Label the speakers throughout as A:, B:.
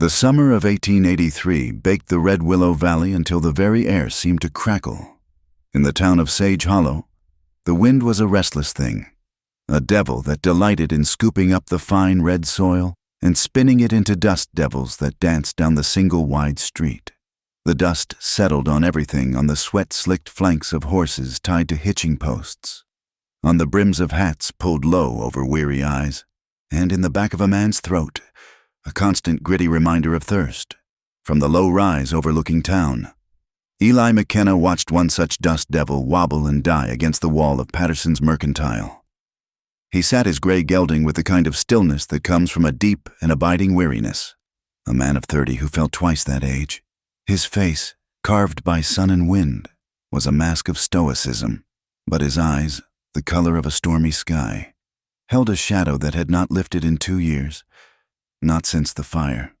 A: The summer of 1883 baked the Red Willow Valley until the very air seemed to crackle. In the town of Sage Hollow, the wind was a restless thing, a devil that delighted in scooping up the fine red soil and spinning it into dust devils that danced down the single wide street. The dust settled on everything, on the sweat-slicked flanks of horses tied to hitching posts, on the brims of hats pulled low over weary eyes, and in the back of a man's throat, a constant gritty reminder of thirst, from the low rise overlooking town. Eli McKenna watched one such dust devil wobble and die against the wall of Patterson's Mercantile. He sat his gray gelding with the kind of stillness that comes from a deep and abiding weariness. A man of 30 who felt twice that age. His face, carved by sun and wind, was a mask of stoicism, but his eyes, the color of a stormy sky, held a shadow that had not lifted in 2 years, not since the fire.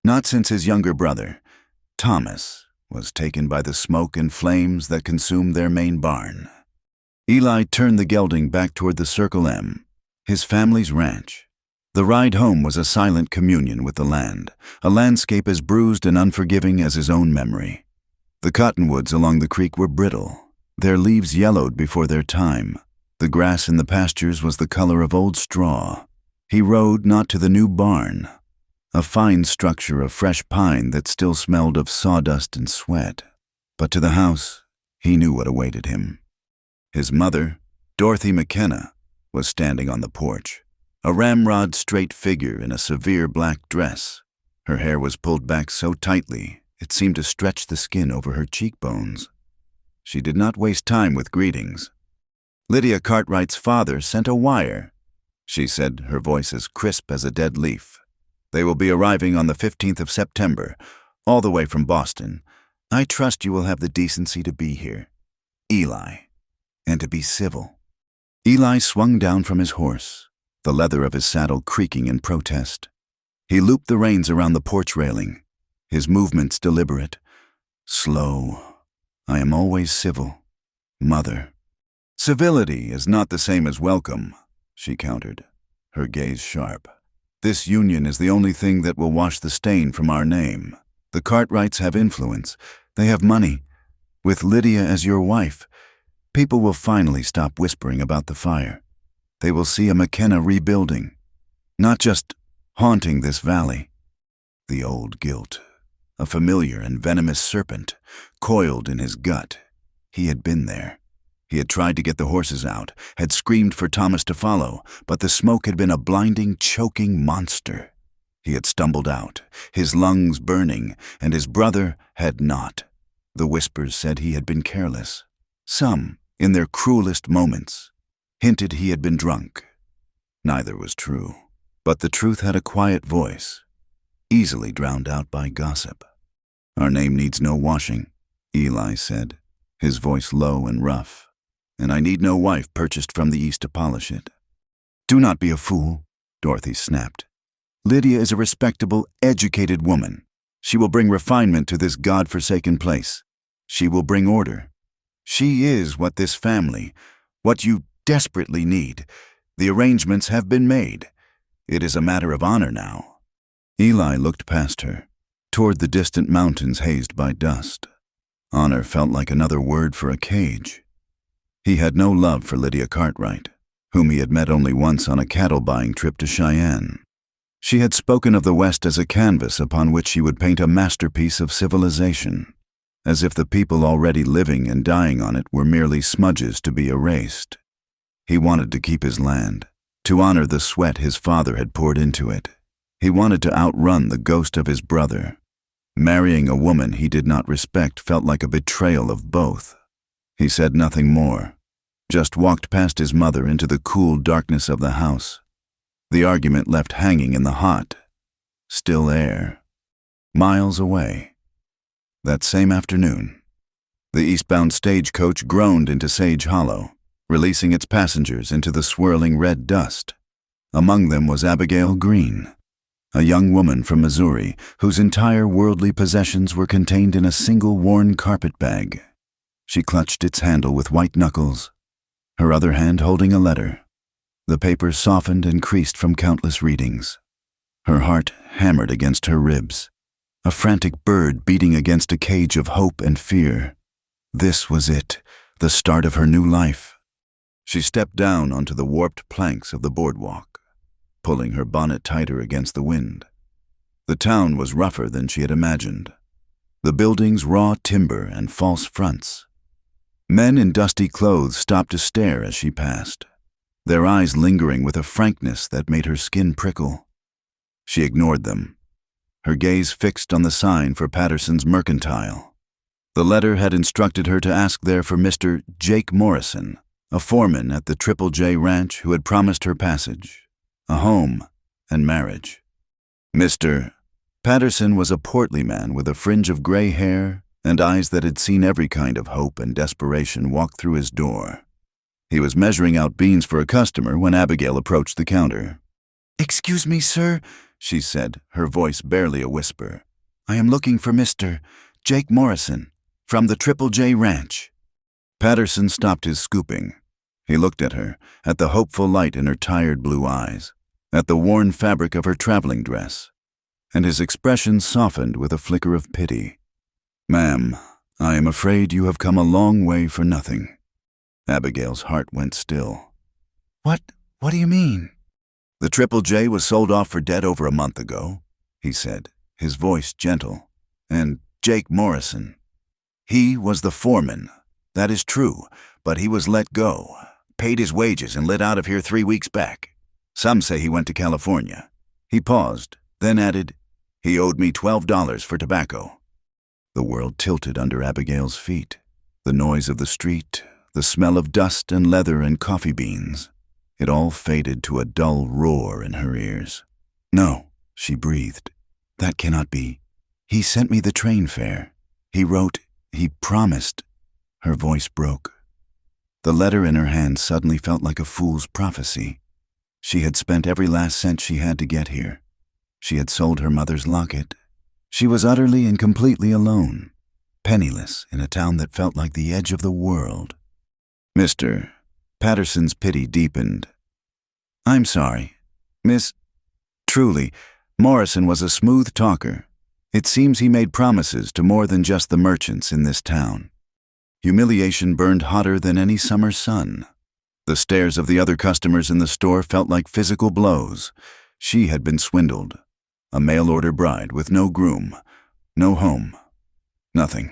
A: Not since his younger brother, Thomas, was taken by the smoke and flames that consumed their main barn. Eli turned the gelding back toward the Circle M, his family's ranch. The ride home was a silent communion with the land, a landscape as bruised and unforgiving as his own memory. The cottonwoods along the creek were brittle, their leaves yellowed before their time. The grass in the pastures was the color of old straw. He rode not to the new barn, a fine structure of fresh pine that still smelled of sawdust and sweat, but to the house he knew what awaited him. His mother, Dorothy McKenna, was standing on the porch, a ramrod-straight figure in a severe black dress. Her hair was pulled back so tightly it seemed to stretch the skin over her cheekbones. She did not waste time with greetings. "Lydia Cartwright's father sent a wire," she said, her voice as crisp as a dead leaf. "They will be arriving on the 15th of September, all the way from Boston. I trust you will have the decency to be here. Eli. And to be civil." Eli swung down from his horse, the leather of his saddle creaking in protest. He looped the reins around the porch railing, his movements deliberate, slow. "I am always civil, Mother." "Civility is not the same as welcome," she countered, her gaze sharp. "This union is the only thing that will wash the stain from our name. The Cartwrights have influence. They have money. With Lydia as your wife, people will finally stop whispering about the fire. They will see a McKenna rebuilding, not just haunting this valley. The old guilt, a familiar and venomous serpent, coiled in his gut. He had been there. He had tried to get the horses out, had screamed for Thomas to follow, but the smoke had been a blinding, choking monster. He had stumbled out, his lungs burning, and his brother had not. The whispers said he had been careless. Some, in their cruelest moments, hinted he had been drunk. Neither was true, but the truth had a quiet voice, easily drowned out by gossip. "Our name needs no washing," Eli said, his voice low and rough, "and I need no wife purchased from the East to polish it." "Do not be a fool," Dorothy snapped. "Lydia is a respectable, educated woman. She will bring refinement to this God-forsaken place. She will bring order. She is what this family, what you desperately need. The arrangements have been made. It is a matter of honor now." Eli looked past her, toward the distant mountains hazed by dust. Honor felt like another word for a cage. He had no love for Lydia Cartwright, whom he had met only once on a cattle-buying trip to Cheyenne. She had spoken of the West as a canvas upon which she would paint a masterpiece of civilization, as if the people already living and dying on it were merely smudges to be erased. He wanted to keep his land, to honor the sweat his father had poured into it. He wanted to outrun the ghost of his brother. Marrying a woman he did not respect felt like a betrayal of both. He said nothing more, just walked past his mother into the cool darkness of the house. The argument left hanging in the hot, still air, miles away. That same afternoon, the eastbound stagecoach groaned into Sage Hollow, releasing its passengers into the swirling red dust. Among them was Abigail Green, a young woman from Missouri whose entire worldly possessions were contained in a single worn carpet bag. She clutched its handle with white knuckles, her other hand holding a letter. The paper softened and creased from countless readings. Her heart hammered against her ribs, a frantic bird beating against a cage of hope and fear. This was it, the start of her new life. She stepped down onto the warped planks of the boardwalk, pulling her bonnet tighter against the wind. The town was rougher than she had imagined. The buildings raw timber and false fronts. Men in dusty clothes stopped to stare as she passed, their eyes lingering with a frankness that made her skin prickle. She ignored them, her gaze fixed on the sign for Patterson's Mercantile. The letter had instructed her to ask there for Mr. Jake Morrison, a foreman at the Triple J Ranch who had promised her passage, a home, and marriage. Mr. Patterson was a portly man with a fringe of gray hair and eyes that had seen every kind of hope and desperation walk through his door. He was measuring out beans for a customer when Abigail approached the counter. "Excuse me, sir," she said, her voice barely a whisper. "I am looking for Mr. Jake Morrison, from the Triple J Ranch." Patterson stopped his scooping. He looked at her, at the hopeful light in her tired blue eyes, at the worn fabric of her traveling dress, and his expression softened with a flicker of pity. "Ma'am, I am afraid you have come a long way for nothing." Abigail's heart went still. What do you mean?" "The Triple J was sold off for dead over a month ago," he said, his voice gentle. "And Jake Morrison. He was the foreman. That is true, but he was let go, paid his wages, and lit out of here 3 weeks back. Some say he went to California." He paused, then added, "He owed me $12 for tobacco." The world tilted under Abigail's feet. The noise of the street, the smell of dust and leather and coffee beans. It all faded to a dull roar in her ears. "No," she breathed. "That cannot be. He sent me the train fare. He wrote, he promised." Her voice broke. The letter in her hand suddenly felt like a fool's prophecy. She had spent every last cent she had to get here. She had sold her mother's locket. She was utterly and completely alone, penniless in a town that felt like the edge of the world. Mr. Patterson's pity deepened. "I'm sorry, Miss. Truly, Morrison was a smooth talker. It seems he made promises to more than just the merchants in this town." Humiliation burned hotter than any summer sun. The stares of the other customers in the store felt like physical blows. She had been swindled. A mail-order bride with no groom, no home, nothing.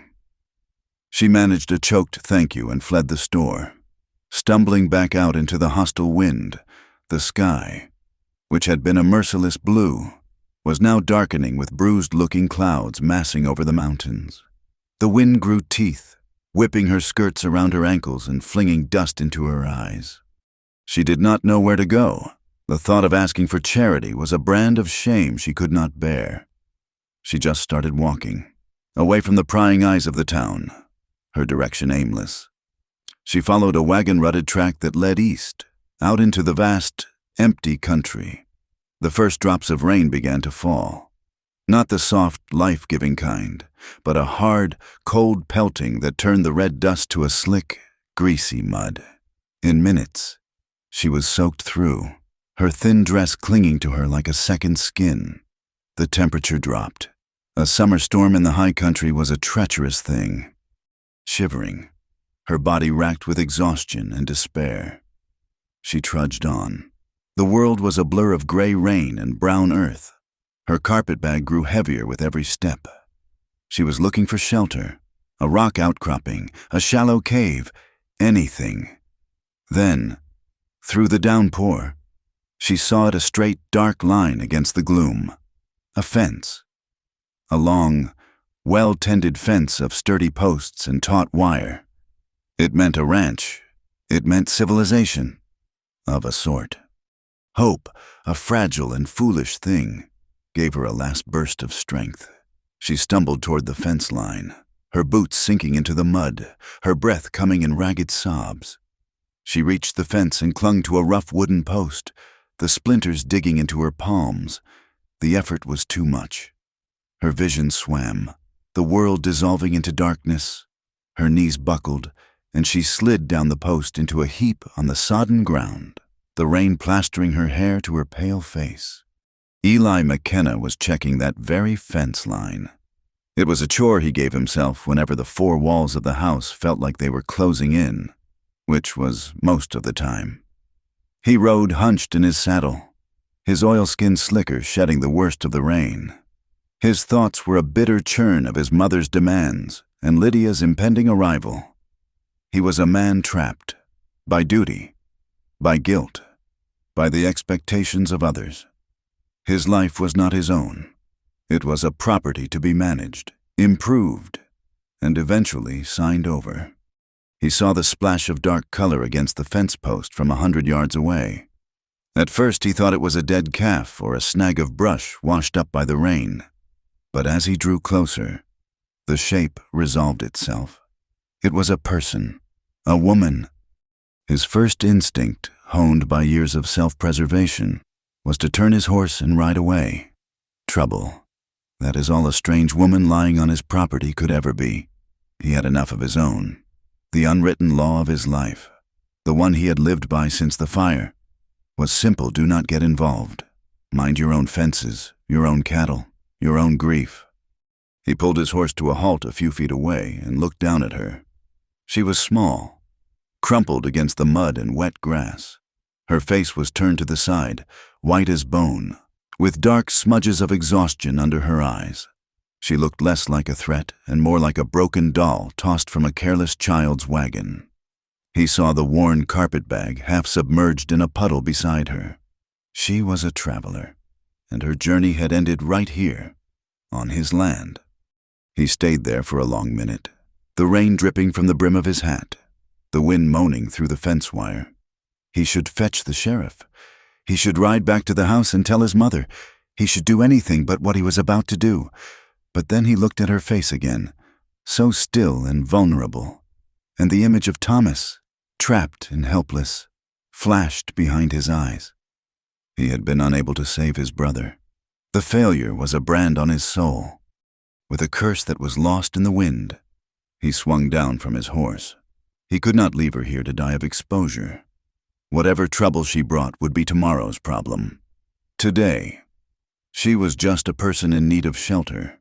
A: She managed a choked thank you and fled the store, stumbling back out into the hostile wind. The sky, which had been a merciless blue, was now darkening with bruised-looking clouds massing over the mountains. The wind grew teeth, whipping her skirts around her ankles and flinging dust into her eyes. She did not know where to go. The thought of asking for charity was a brand of shame she could not bear. She just started walking, away from the prying eyes of the town, her direction aimless. She followed a wagon-rutted track that led east, out into the vast, empty country. The first drops of rain began to fall. Not the soft, life-giving kind, but a hard, cold pelting that turned the red dust to a slick, greasy mud. In minutes, she was soaked through, her thin dress clinging to her like a second skin. The temperature dropped. A summer storm in the high country was a treacherous thing. Shivering, her body racked with exhaustion and despair, she trudged on. The world was a blur of gray rain and brown earth. Her carpetbag grew heavier with every step. She was looking for shelter, a rock outcropping, a shallow cave, anything. Then, through the downpour, she saw it, a straight, dark line against the gloom. A fence. A long, well-tended fence of sturdy posts and taut wire. It meant a ranch. It meant civilization. Of a sort. Hope, a fragile and foolish thing, gave her a last burst of strength. She stumbled toward the fence line, her boots sinking into the mud, her breath coming in ragged sobs. She reached the fence and clung to a rough wooden post, the splinters digging into her palms. The effort was too much. Her vision swam, the world dissolving into darkness. Her knees buckled, and she slid down the post into a heap on the sodden ground, the rain plastering her hair to her pale face. Eli McKenna was checking that very fence line. It was a chore he gave himself whenever the four walls of the house felt like they were closing in, which was most of the time. He rode hunched in his saddle, his oilskin slicker shedding the worst of the rain. His thoughts were a bitter churn of his mother's demands and Lydia's impending arrival. He was a man trapped by duty, by guilt, by the expectations of others. His life was not his own. It was a property to be managed, improved, and eventually signed over. He saw the splash of dark color against the fence post from 100 yards away. At first he thought it was a dead calf or a snag of brush washed up by the rain. But as he drew closer, the shape resolved itself. It was a person, a woman. His first instinct, honed by years of self-preservation, was to turn his horse and ride away. Trouble. That is all a strange woman lying on his property could ever be. He had enough of his own. The unwritten law of his life, the one he had lived by since the fire, was simple: do not get involved. Mind your own fences, your own cattle, your own grief. He pulled his horse to a halt a few feet away and looked down at her. She was small, crumpled against the mud and wet grass. Her face was turned to the side, white as bone, with dark smudges of exhaustion under her eyes. She looked less like a threat and more like a broken doll tossed from a careless child's wagon. He saw the worn carpetbag half submerged in a puddle beside her. She was a traveler, and her journey had ended right here, on his land. He stayed there for a long minute, the rain dripping from the brim of his hat, the wind moaning through the fence wire. He should fetch the sheriff. He should ride back to the house and tell his mother. He should do anything but what he was about to do. But then he looked at her face again, so still and vulnerable, and the image of Thomas, trapped and helpless, flashed behind his eyes. He had been unable to save his brother. The failure was a brand on his soul. With a curse that was lost in the wind, he swung down from his horse. He could not leave her here to die of exposure. Whatever trouble she brought would be tomorrow's problem. Today, she was just a person in need of shelter.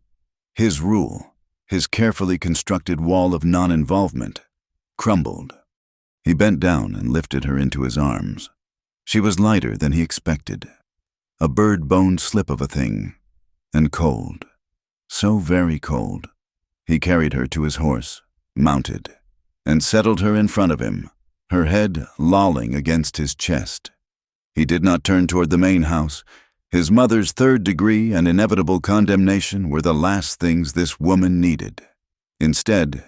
A: His rule, his carefully constructed wall of non-involvement, crumbled. He bent down and lifted her into his arms. She was lighter than he expected, a bird-boned slip of a thing, and cold, so very cold. He carried her to his horse, mounted, and settled her in front of him, her head lolling against his chest. He did not turn toward the main house. His mother's third degree and inevitable condemnation were the last things this woman needed. Instead,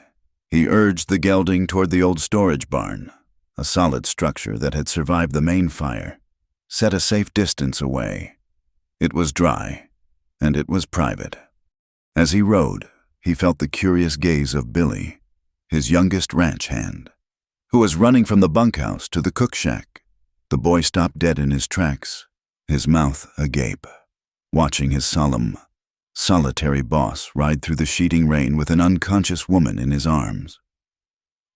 A: he urged the gelding toward the old storage barn, a solid structure that had survived the main fire, set a safe distance away. It was dry, and it was private. As he rode, he felt the curious gaze of Billy, his youngest ranch hand, who was running from the bunkhouse to the cook shack. The boy stopped dead in his tracks, his mouth agape, watching his solemn, solitary boss ride through the sheeting rain with an unconscious woman in his arms.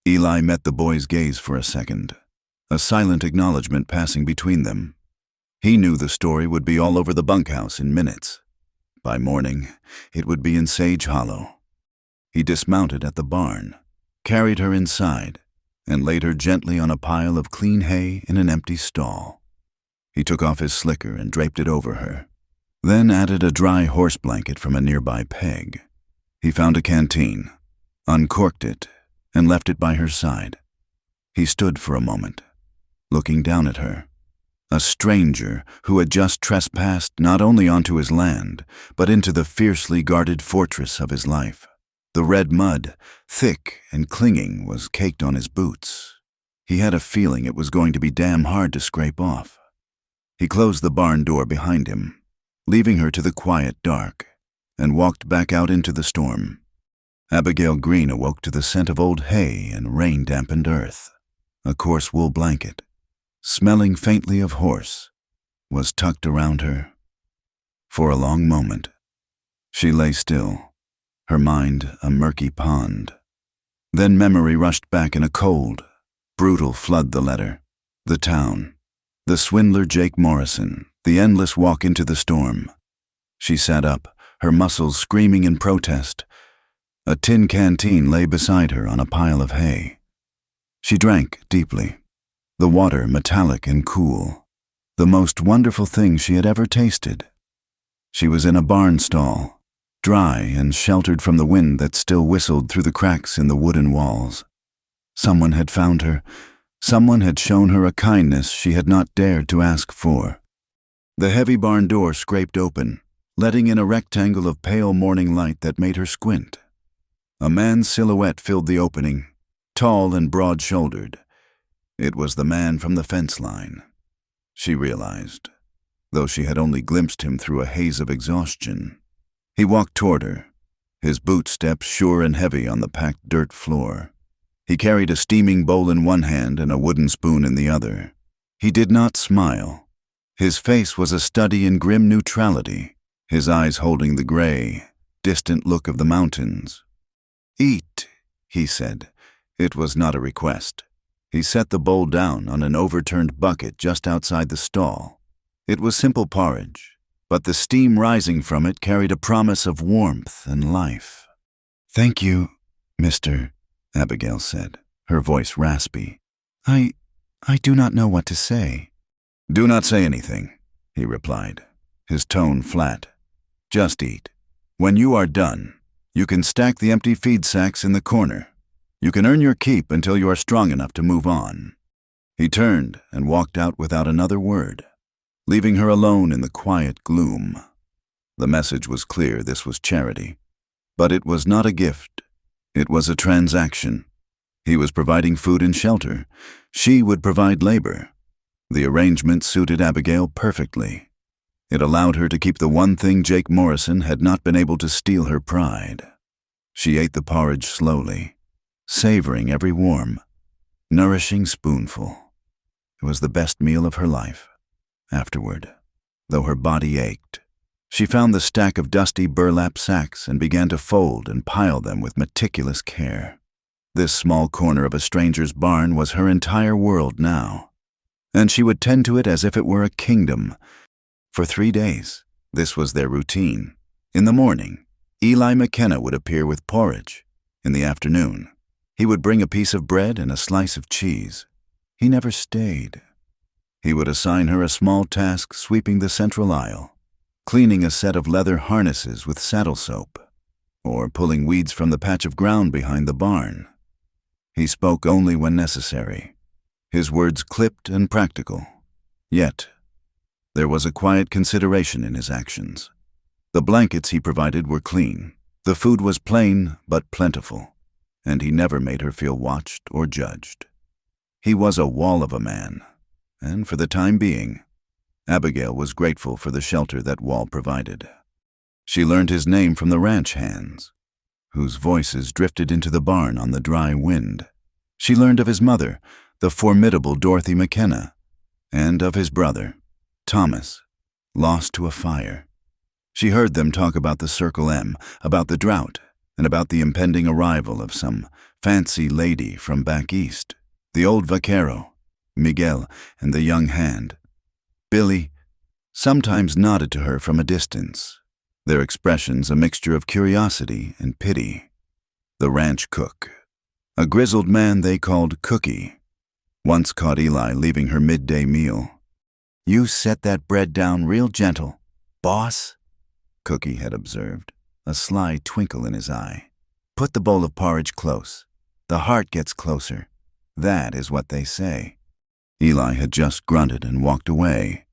A: Eli met the boy's gaze for a second, a silent acknowledgement passing between them. He knew the story would be all over the bunkhouse in minutes. By morning, it would be in Sage Hollow. He dismounted at the barn, carried her inside, and laid her gently on a pile of clean hay in an empty stall. He took off his slicker and draped it over her, then added a dry horse blanket from a nearby peg. He found a canteen, uncorked it, and left it by her side. He stood for a moment, looking down at her, a stranger who had just trespassed not only onto his land, but into the fiercely guarded fortress of his life. The red mud, thick and clinging, was caked on his boots. He had a feeling it was going to be damn hard to scrape off. He closed the barn door behind him, leaving her to the quiet dark, and walked back out into the storm. Abigail Green awoke to the scent of old hay and rain-dampened earth. A coarse wool blanket, smelling faintly of horse, was tucked around her. For a long moment, she lay still, her mind a murky pond. Then memory rushed back in a cold, brutal flood. The letter, the town, the swindler Jake Morrison, The endless walk into the storm. She sat up, her muscles screaming in protest. A tin canteen lay beside her on a pile of hay. She drank deeply, the water metallic and cool, the most wonderful thing she had ever tasted. She was in a barn stall, dry and sheltered from the wind that still whistled through the cracks in the wooden walls. Someone had found her. Someone had shown her a kindness she had not dared to ask for. The heavy barn door scraped open, letting in a rectangle of pale morning light that made her squint. A man's silhouette filled the opening, tall and broad-shouldered. It was the man from the fence line, she realized, though she had only glimpsed him through a haze of exhaustion. He walked toward her, his boot steps sure and heavy on the packed dirt floor. He carried a steaming bowl in one hand and a wooden spoon in the other. He did not smile. His face was a study in grim neutrality, his eyes holding the gray, distant look of the mountains. "Eat," he said. It was not a request. He set the bowl down on an overturned bucket just outside the stall. It was simple porridge, but the steam rising from it carried a promise of warmth and life. "Thank you, Mr." Abigail said, her voice raspy. I do not know what to say." "Do not say anything," he replied, his tone flat. "Just eat. When you are done, you can stack the empty feed sacks in the corner. You can earn your keep until you are strong enough to move on." He turned and walked out without another word, leaving her alone in the quiet gloom. The message was clear: this was charity. But it was not a gift. It was a transaction. He was providing food and shelter. She would provide labor. The arrangement suited Abigail perfectly. It allowed her to keep the one thing Jake Morrison had not been able to steal: her pride. She ate the porridge slowly, savoring every warm, nourishing spoonful. It was the best meal of her life. Afterward, though her body ached, she found the stack of dusty burlap sacks and began to fold and pile them with meticulous care. This small corner of a stranger's barn was her entire world now, and she would tend to it as if it were a kingdom. For 3 days, this was their routine. In the morning, Eli McKenna would appear with porridge. In the afternoon, he would bring a piece of bread and a slice of cheese. He never stayed. He would assign her a small task sweeping the central aisle, cleaning a set of leather harnesses with saddle soap, or pulling weeds from the patch of ground behind the barn. He spoke only when necessary, his words clipped and practical. Yet, there was a quiet consideration in his actions. The blankets he provided were clean, the food was plain but plentiful, and he never made her feel watched or judged. He was a wall of a man, and for the time being, Abigail was grateful for the shelter that wall provided. She learned his name from the ranch hands, whose voices drifted into the barn on the dry wind. She learned of his mother, the formidable Dorothy McKenna, and of his brother, Thomas, lost to a fire. She heard them talk about the Circle M, about the drought, and about the impending arrival of some fancy lady from back east, the old vaquero, Miguel, and the young hand. Billy sometimes nodded to her from a distance, their expressions a mixture of curiosity and pity. The ranch cook, a grizzled man they called Cookie, once caught Eli leaving her midday meal. "You set that bread down real gentle, boss," Cookie had observed, a sly twinkle in his eye. "Put the bowl of porridge close. The heart gets closer. That is what they say." Eli had just grunted and walked away,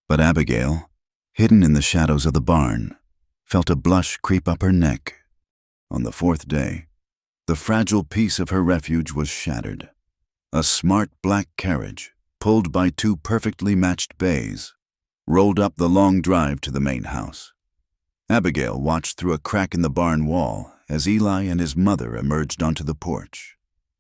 A: but Abigail, hidden in the shadows of the barn, felt a blush creep up her neck. On the 4th day, the fragile peace of her refuge was shattered. A smart black carriage, pulled by 2 perfectly matched bays, rolled up the long drive to the main house. Abigail watched through a crack in the barn wall as Eli and his mother emerged onto the porch.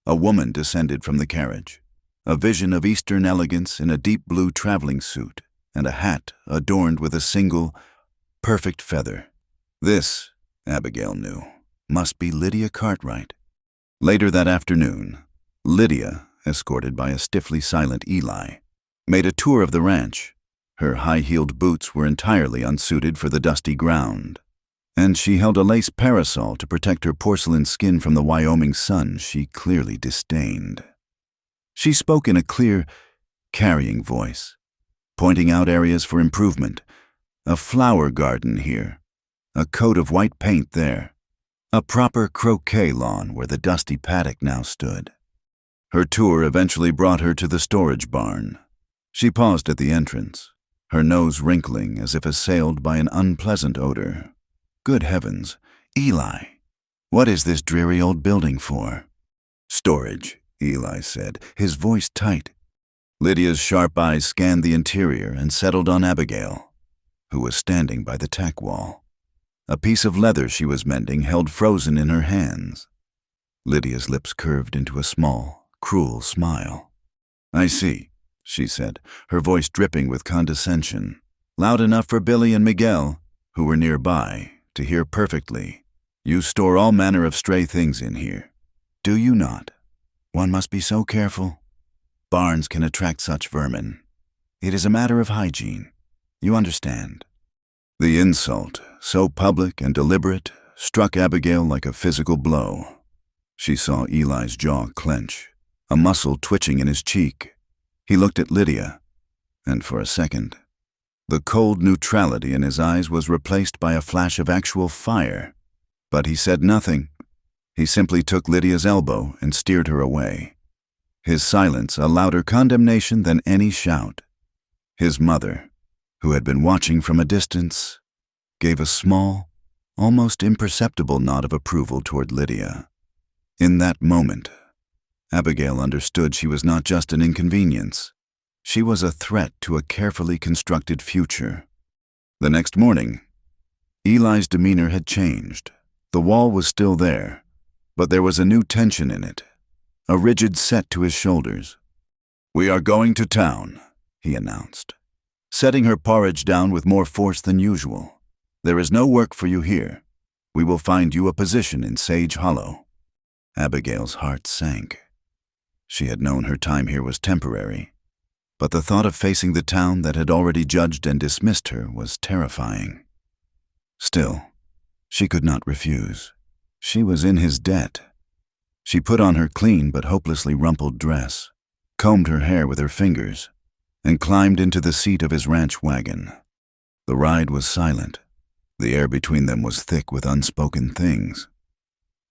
A: A woman descended from the carriage, a vision of Eastern elegance in a deep blue traveling suit and a hat adorned with a single, perfect feather. This, Abigail knew, must be Lydia Cartwright. Later that afternoon, Lydia, escorted by a stiffly silent Eli, made a tour of the ranch, Her high-heeled boots were entirely unsuited for the dusty ground, and she held a lace parasol to protect her porcelain skin from the Wyoming sun she clearly disdained. She spoke in a clear, carrying voice, pointing out areas for improvement. A flower garden here, a coat of white paint there, a proper croquet lawn where the dusty paddock now stood. Her tour eventually brought her to the storage barn. She paused at the entrance, her nose wrinkling as if assailed by an unpleasant odor. Good heavens, Eli, what is this dreary old building for? Storage, Eli said, his voice tight. Lydia's sharp eyes scanned the interior and settled on Abigail, who was standing by the tack wall. A piece of leather she was mending held frozen in her hands. Lydia's lips curved into a small, cruel smile. I see, she said, her voice dripping with condescension, loud enough for Billy and Miguel, who were nearby, to hear perfectly. You store all manner of stray things in here. Do you not? One must be so careful. Barns can attract such vermin. It is a matter of hygiene. You understand. The insult, so public and deliberate, struck Abigail like a physical blow. She saw Eli's jaw clench, a muscle twitching in his cheek. He looked at Lydia, and for a second, the cold neutrality in his eyes was replaced by a flash of actual fire. But he said nothing. He simply took Lydia's elbow and steered her away. His silence a louder condemnation than any shout. His mother, who had been watching from a distance, gave a small, almost imperceptible nod of approval toward Lydia. In that moment, Abigail understood she was not just an inconvenience. She was a threat to a carefully constructed future. The next morning, Eli's demeanor had changed. The wall was still there, but there was a new tension in it, a rigid set to his shoulders. We are going to town, he announced, setting her porridge down with more force than usual. There is no work for you here. We will find you a position in Sage Hollow. Abigail's heart sank. She had known her time here was temporary, but the thought of facing the town that had already judged and dismissed her was terrifying. Still, she could not refuse. She was in his debt. She put on her clean but hopelessly rumpled dress, combed her hair with her fingers, and climbed into the seat of his ranch wagon. The ride was silent. The air between them was thick with unspoken things.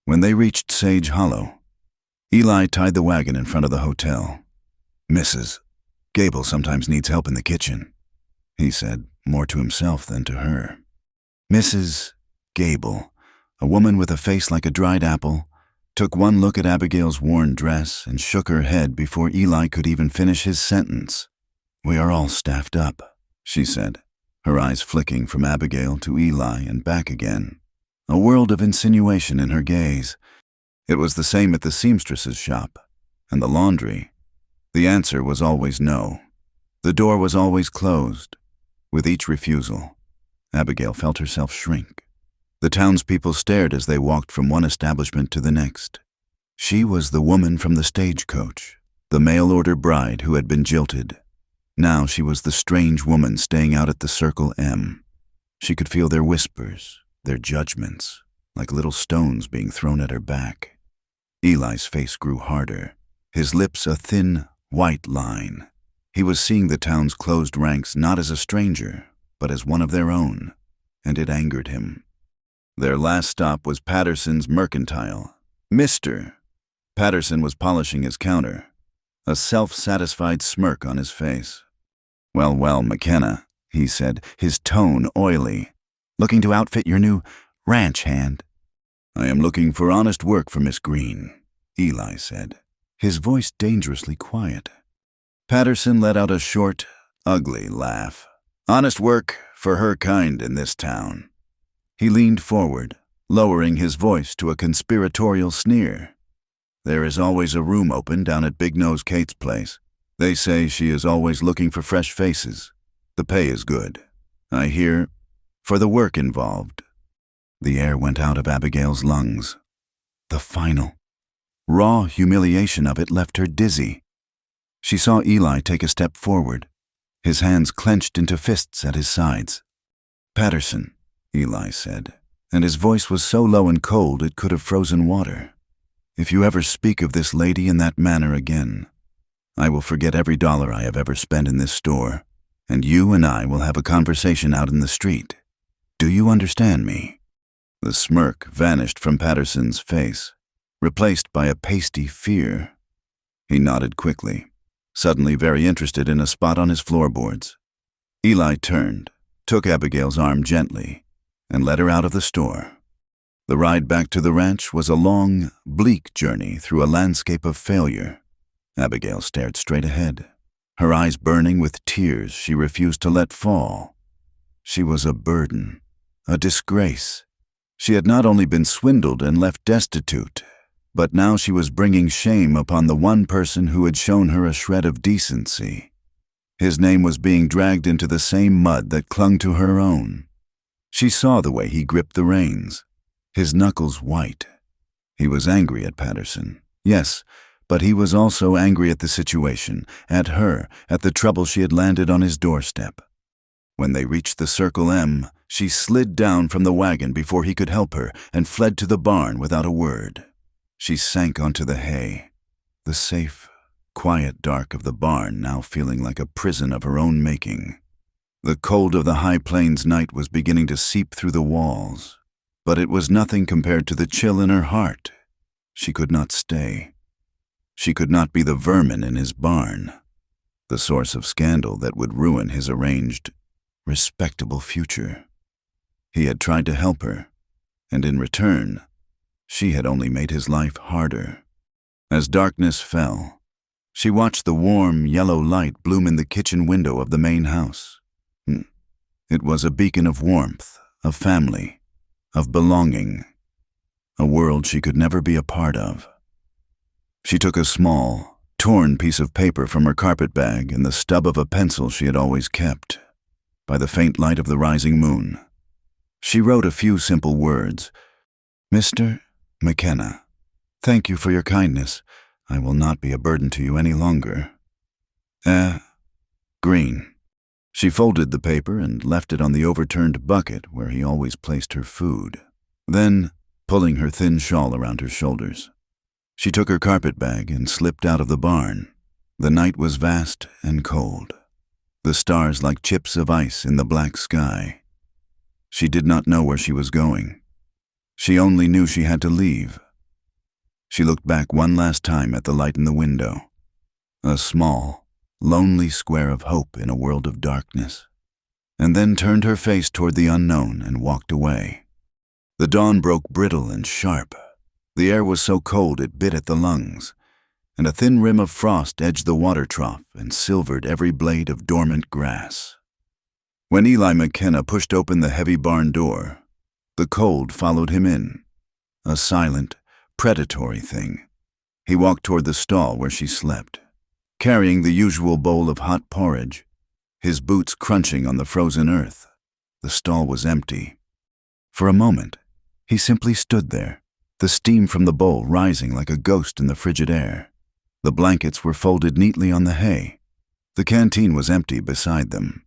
A: When they reached Sage Hollow, Eli tied the wagon in front of the hotel. Mrs. Gable sometimes needs help in the kitchen, he said, more to himself than to her. Mrs. Gable, a woman with a face like a dried apple, took one look at Abigail's worn dress and shook her head before Eli could even finish his sentence. We are all staffed up, she said, her eyes flicking from Abigail to Eli and back again, a world of insinuation in her gaze. It was the same at the seamstress's shop, and the laundry. The answer was always no. The door was always closed. With each refusal, Abigail felt herself shrink. The townspeople stared as they walked from one establishment to the next. She was the woman from the stagecoach, the mail-order bride who had been jilted. Now she was the strange woman staying out at the Circle M. She could feel their whispers, their judgments, like little stones being thrown at her back. Eli's face grew harder, his lips a thin, white line. He was seeing the town's closed ranks not as a stranger, but as one of their own, and it angered him. Their last stop was Patterson's Mercantile. Mr. Patterson was polishing his counter, a self-satisfied smirk on his face. Well, McKenna, he said, his tone oily. Looking to outfit your new ranch hand? I am looking for honest work for Miss Green, Eli said, his voice dangerously quiet. Patterson let out a short, ugly laugh. Honest work for her kind in this town. He leaned forward, lowering his voice to a conspiratorial sneer. There is always a room open down at Big Nose Kate's place. They say she is always looking for fresh faces. The pay is good, I hear, for the work involved. The air went out of Abigail's lungs. The final, raw humiliation of it left her dizzy. She saw Eli take a step forward, His hands clenched into fists at his sides. "Patterson," Eli said, and his voice was so low and cold it could have frozen water. "If you ever speak of this lady in that manner again, I will forget every dollar I have ever spent in this store, and you and I will have a conversation out in the street. Do you understand me?" The smirk vanished from Patterson's face, replaced by a pasty fear. He nodded quickly, suddenly very interested in a spot on his floorboards. Eli turned, took Abigail's arm gently, and led her out of the store. The ride back to the ranch was a long, bleak journey through a landscape of failure. Abigail stared straight ahead, her eyes burning with tears she refused to let fall. She was a burden, a disgrace. She had not only been swindled and left destitute, but now she was bringing shame upon the one person who had shown her a shred of decency. His name was being dragged into the same mud that clung to her own. She saw the way he gripped the reins, his knuckles white. He was angry at Patterson, yes, but he was also angry at the situation, at her, at the trouble she had landed on his doorstep. When they reached the Circle M, she slid down from the wagon before he could help her and fled to the barn without a word. She sank onto the hay, the safe, quiet dark of the barn now feeling like a prison of her own making. The cold of the High Plains night was beginning to seep through the walls, but it was nothing compared to the chill in her heart. She could not stay. She could not be the vermin in his barn, the source of scandal that would ruin his arranged, respectable future. He had tried to help her, and in return, she had only made his life harder. As darkness fell, she watched the warm, yellow light bloom in the kitchen window of the main house. It was a beacon of warmth, of family, of belonging, a world she could never be a part of. She took a small, torn piece of paper from her carpet bag and the stub of a pencil she had always kept. By the faint light of the rising moon, she wrote a few simple words. "Mr. McKenna, thank you for your kindness. I will not be a burden to you any longer. Green." She folded the paper and left it on the overturned bucket where he always placed her food. Then, pulling her thin shawl around her shoulders, she took her carpet bag and slipped out of the barn. The night was vast and cold, the stars like chips of ice in the black sky. She did not know where she was going. She only knew she had to leave. She looked back one last time at the light in the window, a small, lonely square of hope in a world of darkness, and then turned her face toward the unknown and walked away. The dawn broke brittle and sharp. The air was so cold it bit at the lungs, and a thin rim of frost edged the water trough and silvered every blade of dormant grass. When Eli McKenna pushed open the heavy barn door, the cold followed him in, a silent, predatory thing. He walked toward the stall where she slept, carrying the usual bowl of hot porridge, his boots crunching on the frozen earth. The stall was empty. For a moment, he simply stood there, the steam from the bowl rising like a ghost in the frigid air. The blankets were folded neatly on the hay. The canteen was empty beside them.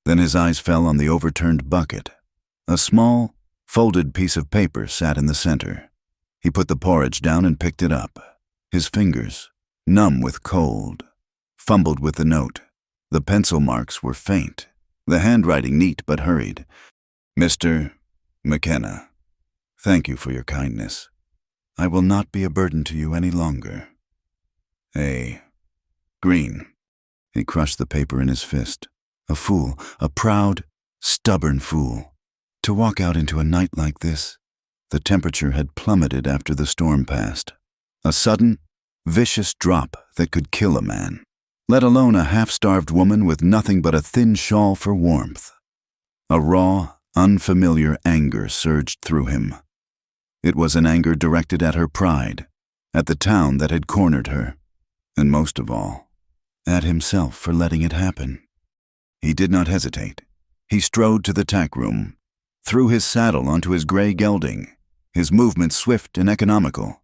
A: Then his eyes fell on the overturned bucket. A small, folded piece of paper sat in the center. He put the porridge down and picked it up. His fingers, numb with cold, fumbled with the note. The pencil marks were faint, the handwriting neat but hurried. "Mr. McKenna, thank you for your kindness. I will not be a burden to you any longer. Green." He crushed the paper in his fist. A fool, a proud, stubborn fool. To walk out into a night like this. The temperature had plummeted after the storm passed. A sudden, vicious drop that could kill a man, let alone a half-starved woman with nothing but a thin shawl for warmth. A raw, unfamiliar anger surged through him. It was an anger directed at her pride, at the town that had cornered her, and most of all, at himself for letting it happen. He did not hesitate. He strode to the tack room, threw his saddle onto his gray gelding, his movements swift and economical.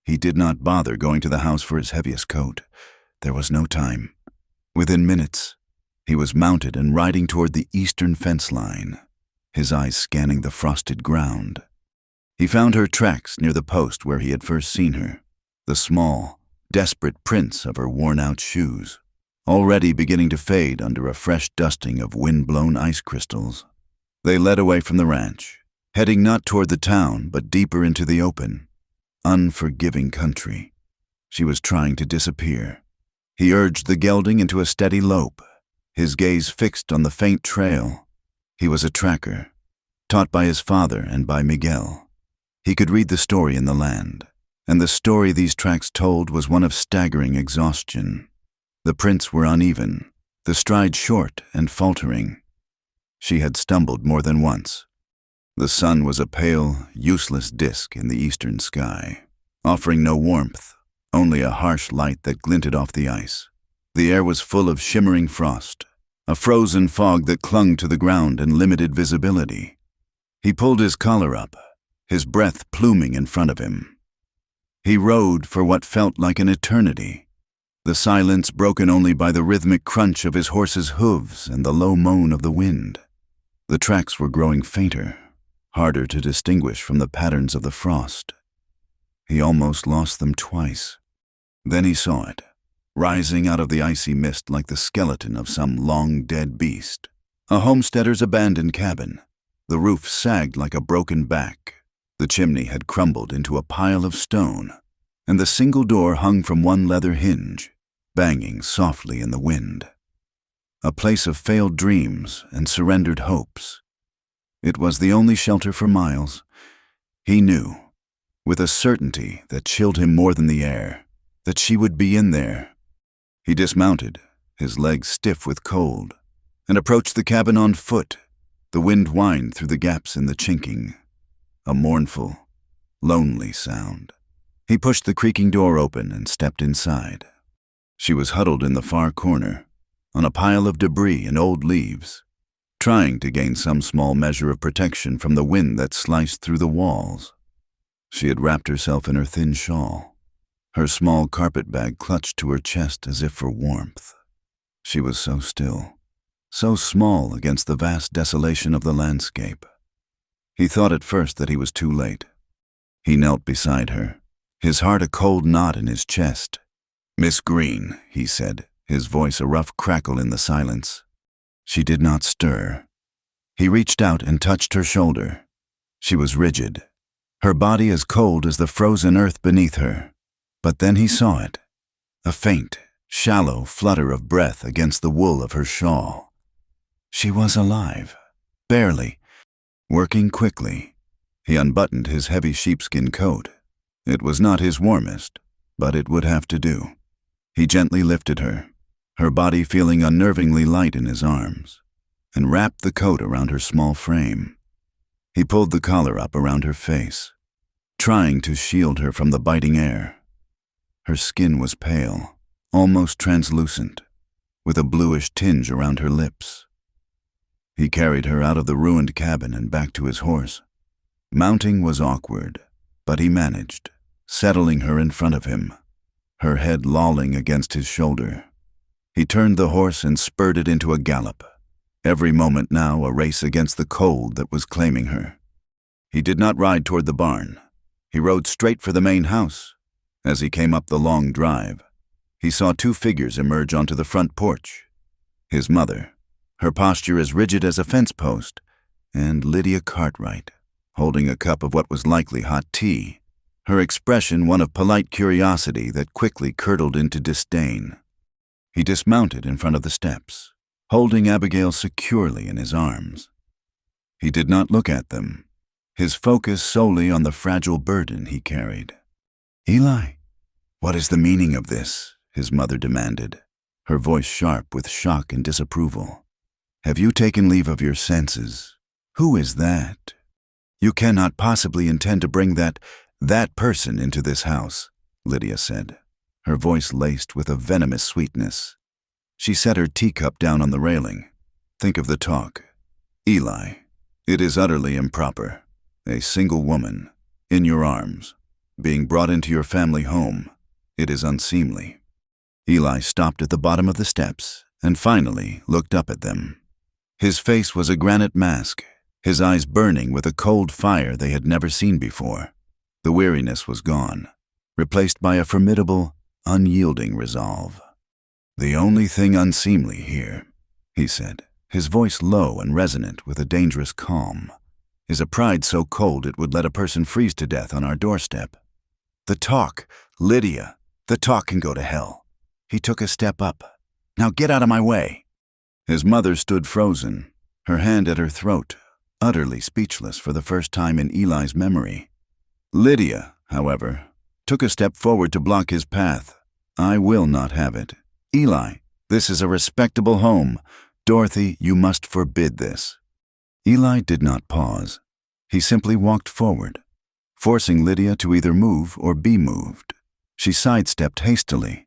A: He did not bother going to the house for his heaviest coat. There was no time. Within minutes, He was mounted and riding toward the eastern fence line, his eyes scanning the frosted ground. He found her tracks near the post where he had first seen her, the small, desperate prints of her worn-out shoes, already beginning to fade under a fresh dusting of wind-blown ice crystals. They led away from the ranch, heading not toward the town but deeper into the open, unforgiving country. She was trying to disappear. He urged the gelding into a steady lope, his gaze fixed on the faint trail. He was a tracker, taught by his father and by Miguel. He could read the story in the land, and the story these tracks told was one of staggering exhaustion. The prints were uneven, the stride short and faltering. She had stumbled more than once. The sun was a pale, useless disk in the eastern sky, offering no warmth, only a harsh light that glinted off the ice. The air was full of shimmering frost, a frozen fog that clung to the ground and limited visibility. He pulled his collar up, his breath pluming in front of him. He rode for what felt like an eternity, the silence broken only by the rhythmic crunch of his horse's hooves and the low moan of the wind. The tracks were growing fainter, harder to distinguish from the patterns of the frost. He almost lost them twice. Then he saw it, rising out of the icy mist like the skeleton of some long-dead beast. A homesteader's abandoned cabin. The roof sagged like a broken back. The chimney had crumbled into a pile of stone, and the single door hung from one leather hinge, banging softly in the wind. A place of failed dreams and surrendered hopes. It was the only shelter for miles. He knew, with a certainty that chilled him more than the air, that she would be in there. He dismounted, his legs stiff with cold, and approached the cabin on foot. The wind whined through the gaps in the chinking, a mournful, lonely sound. He pushed the creaking door open and stepped inside. She was huddled in the far corner, on a pile of debris and old leaves, trying to gain some small measure of protection from the wind that sliced through the walls. She had wrapped herself in her thin shawl, her small carpet bag clutched to her chest as if for warmth. She was so still, so small against the vast desolation of the landscape. He thought at first that he was too late. He knelt beside her, his heart a cold knot in his chest. "Miss Green," he said, his voice a rough crackle in the silence. She did not stir. He reached out and touched her shoulder. She was rigid, her body as cold as the frozen earth beneath her. But then he saw it, a faint, shallow flutter of breath against the wool of her shawl. She was alive, barely, working quickly. He unbuttoned his heavy sheepskin coat. It was not his warmest, but it would have to do. He gently lifted her, her body feeling unnervingly light in his arms, and wrapped the coat around her small frame. He pulled the collar up around her face, trying to shield her from the biting air. Her skin was pale, almost translucent, with a bluish tinge around her lips. He carried her out of the ruined cabin and back to his horse. Mounting was awkward, but he managed, settling her in front of him, her head lolling against his shoulder. He turned the horse and spurred it into a gallop, every moment now a race against the cold that was claiming her. He did not ride toward the barn. He rode straight for the main house. As he came up the long drive, he saw two figures emerge onto the front porch. His mother, her posture as rigid as a fence post, and Lydia Cartwright, holding a cup of what was likely hot tea, her expression one of polite curiosity that quickly curdled into disdain. He dismounted in front of the steps, holding Abigail securely in his arms. He did not look at them, his focus solely on the fragile burden he carried. "Eli, what is the meaning of this?" his mother demanded, her voice sharp with shock and disapproval. "Have you taken leave of your senses? Who is that? You cannot possibly intend to bring that person into this house," Lydia said, her voice laced with a venomous sweetness. She set her teacup down on the railing. "Think of the talk. Eli, it is utterly improper. A single woman, in your arms, being brought into your family home. It is unseemly." Eli stopped at the bottom of the steps and finally looked up at them. His face was a granite mask, his eyes burning with a cold fire they had never seen before. The weariness was gone, replaced by a formidable, unyielding resolve. "The only thing unseemly here," he said, his voice low and resonant with a dangerous calm, "is a pride so cold it would let a person freeze to death on our doorstep. The talk, Lydia, the talk can go to hell." He took a step up. "Now get out of my way." His mother stood frozen, her hand at her throat, utterly speechless for the first time in Eli's memory. Lydia, however, took a step forward to block his path. "I will not have it. Eli, this is a respectable home. Dorothy, you must forbid this." Eli did not pause. He simply walked forward, forcing Lydia to either move or be moved. She sidestepped hastily,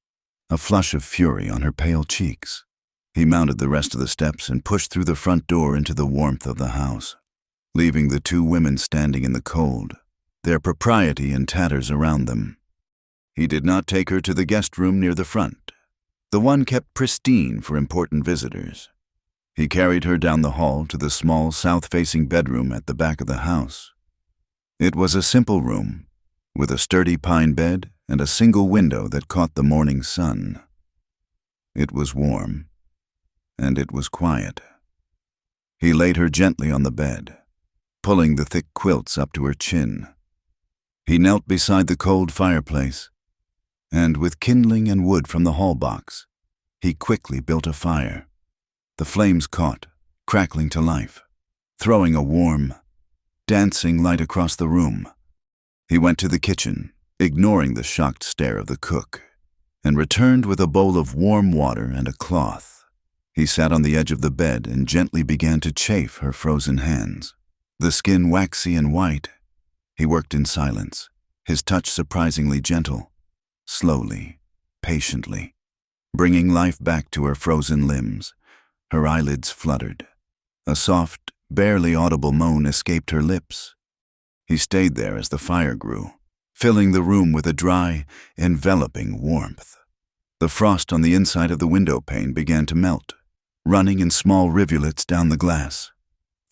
A: a flush of fury on her pale cheeks. He mounted the rest of the steps and pushed through the front door into the warmth of the house, leaving the two women standing in the cold, their propriety in tatters around them. He did not take her to the guest room near the front, the one kept pristine for important visitors. He carried her down the hall to the small south-facing bedroom at the back of the house. It was a simple room, with a sturdy pine bed and a single window that caught the morning sun. It was warm, and it was quiet. He laid her gently on the bed, pulling the thick quilts up to her chin. He knelt beside the cold fireplace, and with kindling and wood from the hall box, he quickly built a fire. The flames caught, crackling to life, throwing a warm, dancing light across the room. He went to the kitchen, ignoring the shocked stare of the cook, and returned with a bowl of warm water and a cloth. He sat on the edge of the bed and gently began to chafe her frozen hands. The skin waxy and white, he worked in silence, his touch surprisingly gentle, slowly, patiently, bringing life back to her frozen limbs. Her eyelids fluttered. A soft, barely audible moan escaped her lips. He stayed there as the fire grew, filling the room with a dry, enveloping warmth. The frost on the inside of the window pane began to melt, running in small rivulets down the glass.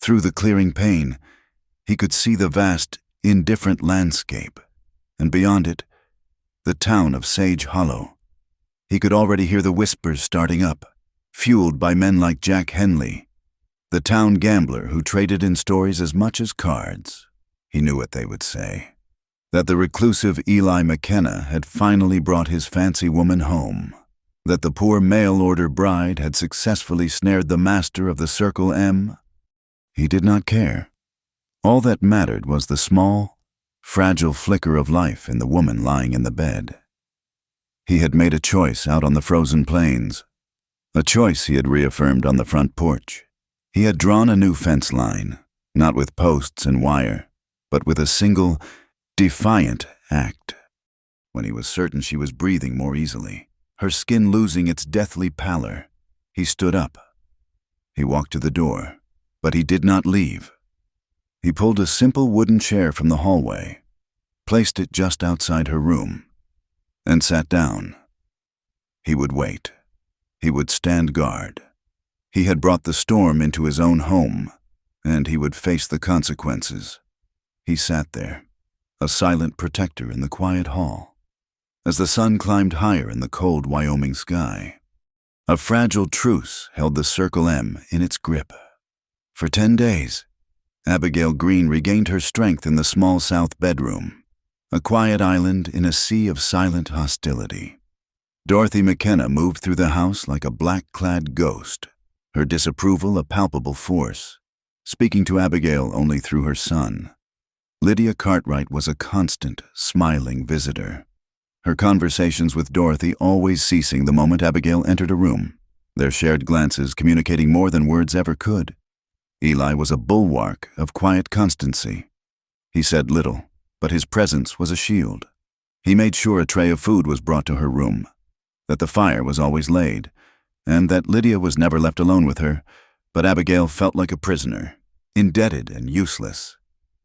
A: Through the clearing pane, he could see the vast, indifferent landscape, and beyond it, the town of Sage Hollow. He could already hear the whispers starting up, fueled by men like Jack Henley, the town gambler who traded in stories as much as cards. He knew what they would say, that the reclusive Eli McKenna had finally brought his fancy woman home, that the poor mail-order bride had successfully snared the master of the Circle M. He did not care. All that mattered was the small, fragile flicker of life in the woman lying in the bed. He had made a choice out on the frozen plains, a choice he had reaffirmed on the front porch. He had drawn a new fence line, not with posts and wire, but with a single, defiant act. When he was certain she was breathing more easily, her skin losing its deathly pallor, he stood up. He walked to the door, but he did not leave. He pulled a simple wooden chair from the hallway, placed it just outside her room, and sat down. He would wait. He would stand guard. He had brought the storm into his own home, and he would face the consequences. He sat there, a silent protector in the quiet hall, as the sun climbed higher in the cold Wyoming sky. A fragile truce held the Circle M in its grip. For 10 days, Abigail Green regained her strength in the small south bedroom, a quiet island in a sea of silent hostility. Dorothy McKenna moved through the house like a black-clad ghost, her disapproval a palpable force, speaking to Abigail only through her son. Lydia Cartwright was a constant, smiling visitor, her conversations with Dorothy always ceasing the moment Abigail entered a room, their shared glances communicating more than words ever could. Eli was a bulwark of quiet constancy. He said little, but his presence was a shield. He made sure a tray of food was brought to her room, that the fire was always laid, and that Lydia was never left alone with her, but Abigail felt like a prisoner, indebted and useless.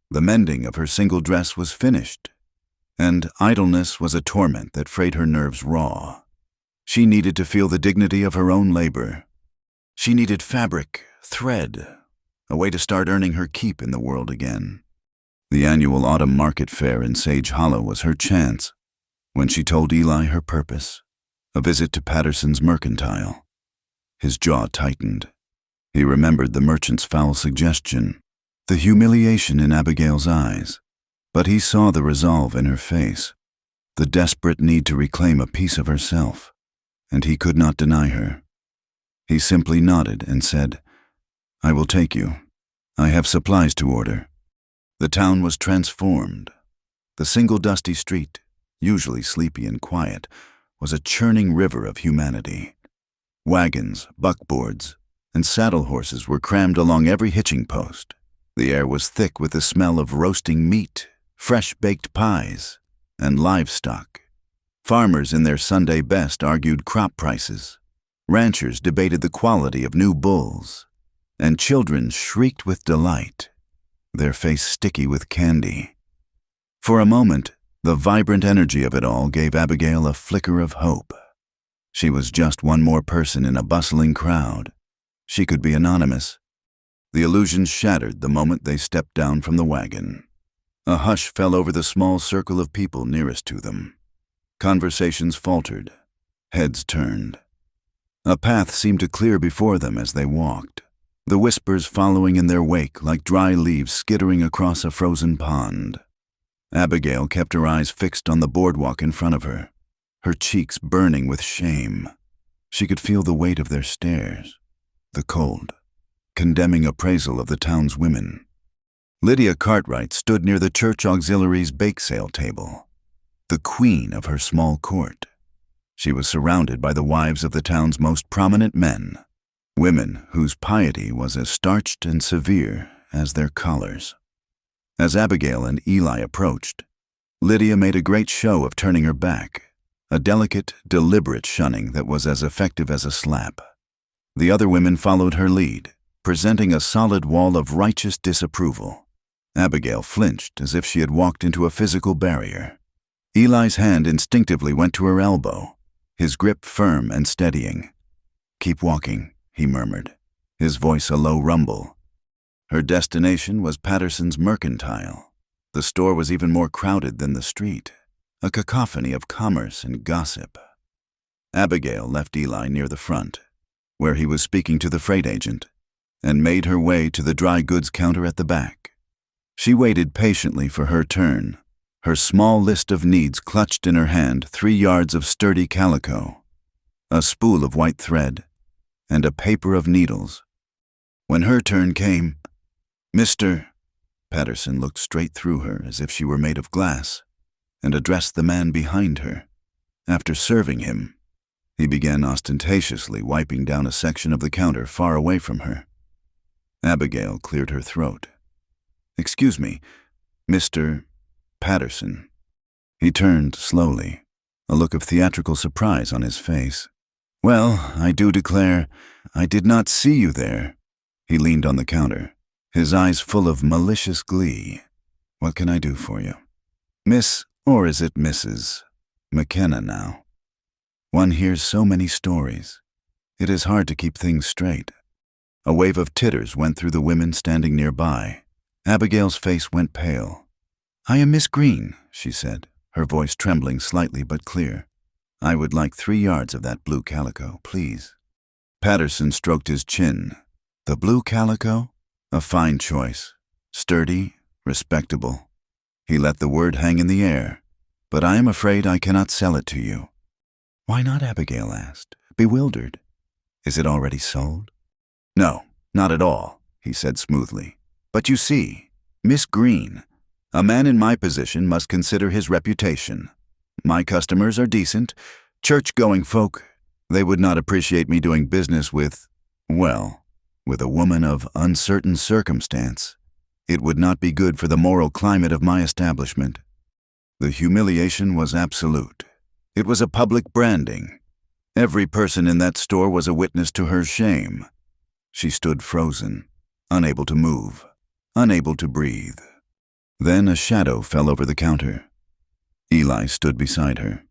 A: The mending of her single dress was finished, and idleness was a torment that frayed her nerves raw. She needed to feel the dignity of her own labor, She needed fabric, thread, a way to start earning her keep in the world again. The annual autumn market fair in Sage Hollow was her chance. When she told Eli her purpose, a visit to Patterson's mercantile, his jaw tightened. He remembered the merchant's foul suggestion, the humiliation in Abigail's eyes, but he saw the resolve in her face, the desperate need to reclaim a piece of herself, and he could not deny her. He simply nodded and said, "I will take you. I have supplies to order." The town was transformed. The single dusty street, usually sleepy and quiet, was a churning river of humanity. Wagons, buckboards, and saddle horses were crammed along every hitching post. The air was thick with the smell of roasting meat, fresh baked pies, and livestock. Farmers in their Sunday best argued crop prices. Ranchers debated the quality of new bulls, and children shrieked with delight, their face sticky with candy. For a moment, the vibrant energy of it all gave Abigail a flicker of hope. She was just one more person in a bustling crowd. She could be anonymous. The illusion shattered the moment they stepped down from the wagon. A hush fell over the small circle of people nearest to them. Conversations faltered. Heads turned. A path seemed to clear before them as they walked, the whispers following in their wake like dry leaves skittering across a frozen pond. Abigail kept her eyes fixed on the boardwalk in front of her, her cheeks burning with shame. She could feel the weight of their stares, the cold, condemning appraisal of the town's women. Lydia Cartwright stood near the church auxiliary's bake sale table, the queen of her small court. She was surrounded by the wives of the town's most prominent men, women whose piety was as starched and severe as their collars. As Abigail and Eli approached, Lydia made a great show of turning her back, a delicate, deliberate shunning that was as effective as a slap. The other women followed her lead, presenting a solid wall of righteous disapproval. Abigail flinched as if she had walked into a physical barrier. Eli's hand instinctively went to her elbow, his grip firm and steadying. "Keep walking," he murmured, his voice a low rumble. Her destination was Patterson's mercantile. The store was even more crowded than the street, a cacophony of commerce and gossip. Abigail left Eli near the front, where he was speaking to the freight agent, and made her way to the dry goods counter at the back. She waited patiently for her turn, her small list of needs clutched in her hand, 3 yards of sturdy calico, a spool of white thread, and a paper of needles. When her turn came, "Mr." Patterson looked straight through her as if she were made of glass, and addressed the man behind her. After serving him, he began ostentatiously wiping down a section of the counter far away from her. Abigail cleared her throat. "Excuse me, Mr. Patterson." He turned slowly, a look of theatrical surprise on his face. "Well, I do declare, I did not see you there." He leaned on the counter, his eyes full of malicious glee. "What can I do for you? Miss, or is it Mrs. McKenna now? One hears so many stories. It is hard to keep things straight." A wave of titters went through the women standing nearby. Abigail's face went pale. "I am Miss Green," she said, her voice trembling slightly but clear. "I would like 3 yards of that blue calico, please." Patterson stroked his chin. The blue calico? A fine choice. Sturdy, respectable. He let the word hang in the air. "But I am afraid I cannot sell it to you." "Why not?" Abigail asked, bewildered. "Is it already sold?" "No, not at all," he said smoothly. "But you see, Miss Green, a man in my position must consider his reputation. My customers are decent, church-going folk. They would not appreciate me doing business with, well, with a woman of uncertain circumstance. It would not be good for the moral climate of my establishment." The humiliation was absolute. It was a public branding. Every person in that store was a witness to her shame. She stood frozen, unable to move, unable to breathe. Then a shadow fell over the counter. Eli stood beside her.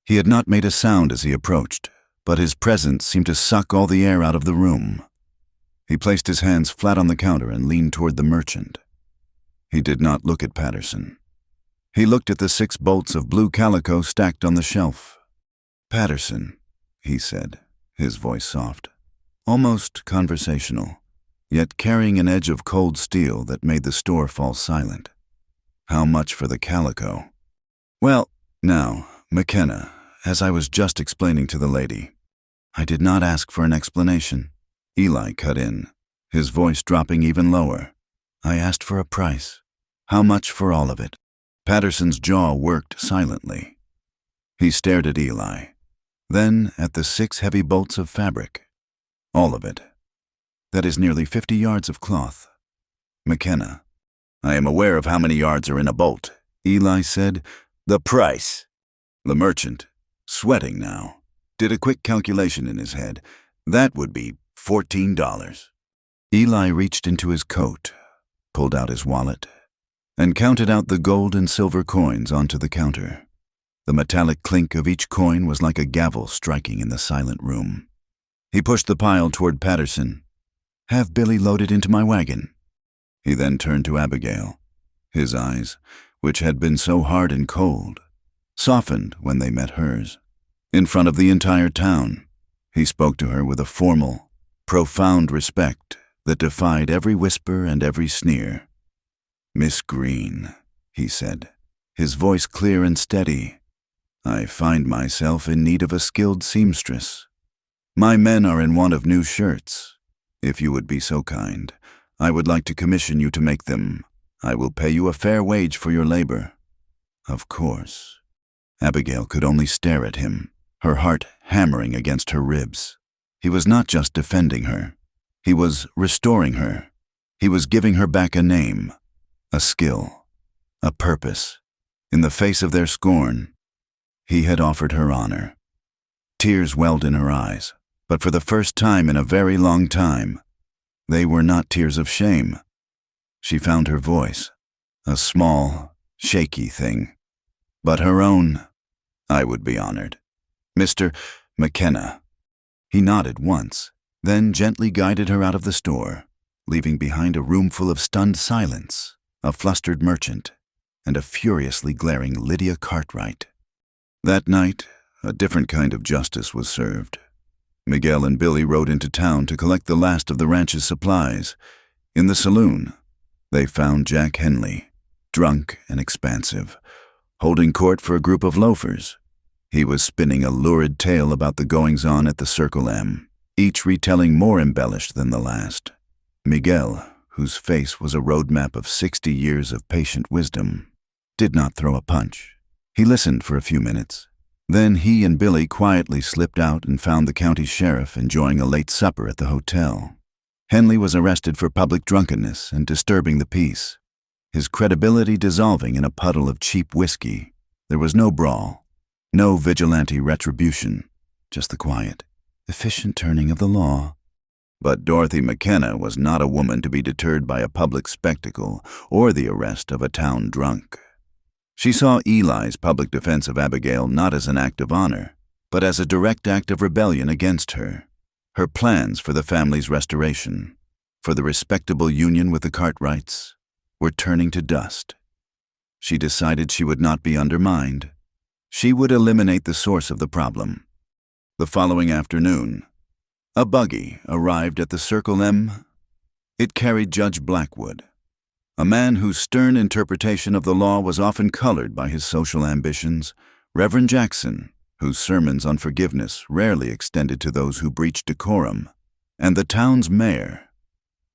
A: He had not made a sound as he approached, but his presence seemed to suck all the air out of the room. He placed his hands flat on the counter and leaned toward the merchant. He did not look at Patterson. He looked at the 6 bolts of blue calico stacked on the shelf. "Patterson," he said, his voice soft, almost conversational, yet carrying an edge of cold steel that made the store fall silent. "How much for the calico?" "Well, now, McKenna, as I was just explaining to the lady, I did not ask for an explanation." Eli cut in, his voice dropping even lower. "I asked for a price. How much for all of it?" Patterson's jaw worked silently. He stared at Eli, then at the 6 heavy bolts of fabric. "All of it. That is nearly 50 yards of cloth." "McKenna, I am aware of how many yards are in a bolt," Eli said. "The price." The merchant, sweating now, did a quick calculation in his head. "That would be $14. Eli reached into his coat, pulled out his wallet, and counted out the gold and silver coins onto the counter. The metallic clink of each coin was like a gavel striking in the silent room. He pushed the pile toward Patterson. "Have Billy loaded into my wagon." He then turned to Abigail. His eyes, which had been so hard and cold, softened when they met hers. In front of the entire town, he spoke to her with a formal, profound respect that defied every whisper and every sneer. "Miss Green," he said, his voice clear and steady, "I find myself in need of a skilled seamstress. My men are in want of new shirts. If you would be so kind, I would like to commission you to make them. I will pay you a fair wage for your labor." "Of course." Abigail could only stare at him, her heart hammering against her ribs. He was not just defending her. He was restoring her. He was giving her back a name, a skill, a purpose. In the face of their scorn, he had offered her honor. Tears welled in her eyes, but for the first time in a very long time, they were not tears of shame. She found her voice, a small, shaky thing, but her own. "I would be honored. Mr. McKenna." He nodded once, then gently guided her out of the store, leaving behind a room full of stunned silence, a flustered merchant, and a furiously glaring Lydia Cartwright. That night, a different kind of justice was served. Miguel and Billy rode into town to collect the last of the ranch's supplies. In the saloon, they found Jack Henley, drunk and expansive, holding court for a group of loafers. He was spinning a lurid tale about the goings-on at the Circle M, each retelling more embellished than the last. Miguel, whose face was a roadmap of 60 years of patient wisdom, did not throw a punch. He listened for a few minutes. Then he and Billy quietly slipped out and found the county sheriff enjoying a late supper at the hotel. Henley was arrested for public drunkenness and disturbing the peace, his credibility dissolving in a puddle of cheap whiskey. There was no brawl, no vigilante retribution, just the quiet, efficient turning of the law. But Dorothy McKenna was not a woman to be deterred by a public spectacle or the arrest of a town drunk. She saw Eli's public defense of Abigail not as an act of honor, but as a direct act of rebellion against her. Her plans for the family's restoration, for the respectable union with the Cartwrights, were turning to dust. She decided she would not be undermined. She would eliminate the source of the problem. The following afternoon, a buggy arrived at the Circle M. It carried Judge Blackwood, a man whose stern interpretation of the law was often colored by his social ambitions, Reverend Jackson, whose sermons on forgiveness rarely extended to those who breached decorum, and the town's mayor.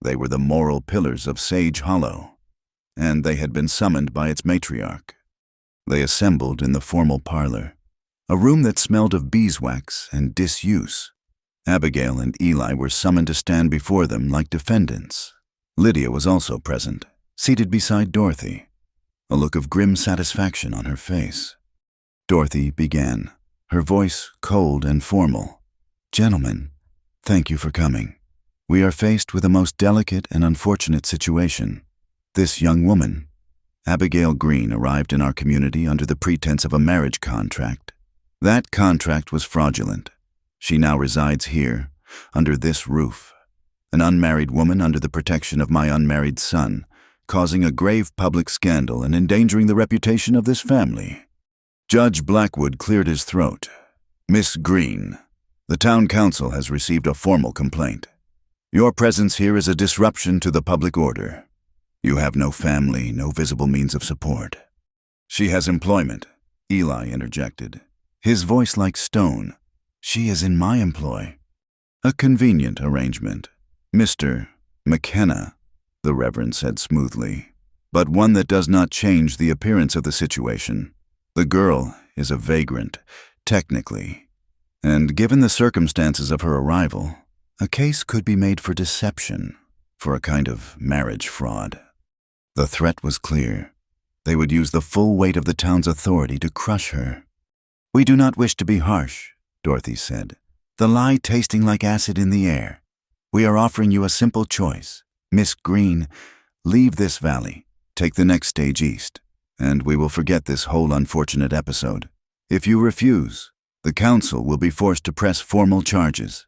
A: They were the moral pillars of Sage Hollow, and they had been summoned by its matriarch. They assembled in the formal parlor, a room that smelled of beeswax and disuse. Abigail and Eli were summoned to stand before them like defendants. Lydia was also present, seated beside Dorothy, a look of grim satisfaction on her face. Dorothy began, her voice cold and formal. "Gentlemen, thank you for coming. We are faced with a most delicate and unfortunate situation. This young woman, Abigail Green, arrived in our community under the pretense of a marriage contract. That contract was fraudulent. She now resides here, under this roof, an unmarried woman under the protection of my unmarried son, causing a grave public scandal and endangering the reputation of this family." Judge Blackwood cleared his throat. "Miss Green, the town council has received a formal complaint. Your presence here is a disruption to the public order. You have no family, no visible means of support." "She has employment," Eli interjected, his voice like stone. "She is in my employ." "A convenient arrangement, Mr. McKenna," the Reverend said smoothly, "but one that does not change the appearance of the situation. The girl is a vagrant, technically, and given the circumstances of her arrival, a case could be made for deception, for a kind of marriage fraud." The threat was clear. They would use the full weight of the town's authority to crush her. "We do not wish to be harsh," Dorothy said, "the lie tasting like acid in the air. We are offering you a simple choice. Miss Green, leave this valley, take the next stage east, and we will forget this whole unfortunate episode. If you refuse, the council will be forced to press formal charges.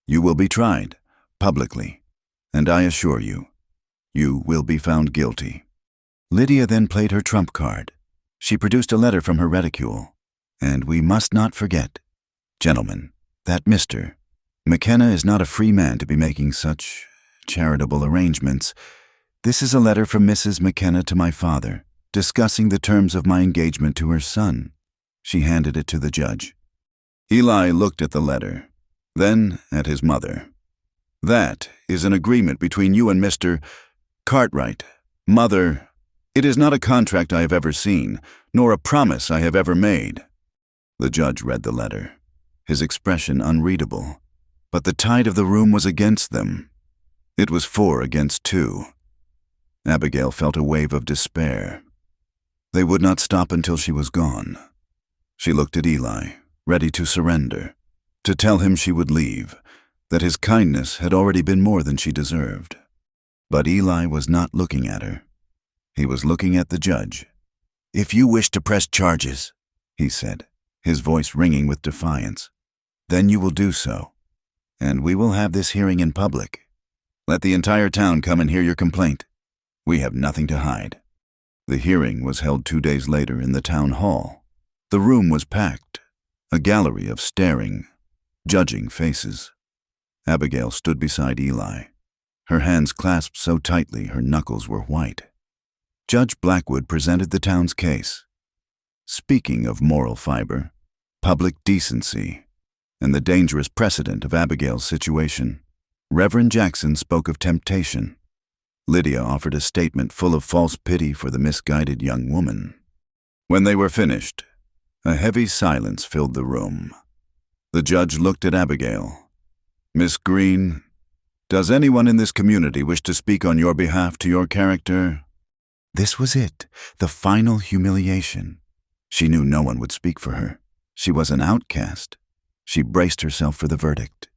A: You will be tried, publicly, and I assure you, you will be found guilty." Lydia then played her trump card. She produced a letter from her reticule. "And we must not forget, gentlemen, that Mr. McKenna is not a free man to be making such charitable arrangements. This is a letter from Mrs. McKenna to my father, discussing the terms of my engagement to her son." She handed it to the judge. Eli looked at the letter, then at his mother. "That is an agreement between you and Mr. Cartwright. Mother, it is not a contract I have ever seen, nor a promise I have ever made." The judge read the letter, his expression unreadable, but the tide of the room was against them. It was 4 against 2. Abigail felt a wave of despair. They would not stop until she was gone. She looked at Eli, ready to surrender, to tell him she would leave, that his kindness had already been more than she deserved. But Eli was not looking at her. He was looking at the judge. "If you wish to press charges," he said, his voice ringing with defiance, "then you will do so, and we will have this hearing in public. Let the entire town come and hear your complaint. We have nothing to hide." The hearing was held 2 days later in the town hall. The room was packed, a gallery of staring, judging faces. Abigail stood beside Eli, her hands clasped so tightly her knuckles were white. Judge Blackwood presented the town's case. Speaking of moral fiber, public decency, and the dangerous precedent of Abigail's situation, Reverend Jackson spoke of temptation. Lydia offered a statement full of false pity for the misguided young woman. When they were finished, a heavy silence filled the room. The judge looked at Abigail. "Miss Green, does anyone in this community wish to speak on your behalf to your character?" This was it, the final humiliation. She knew no one would speak for her. She was an outcast. She braced herself for the verdict.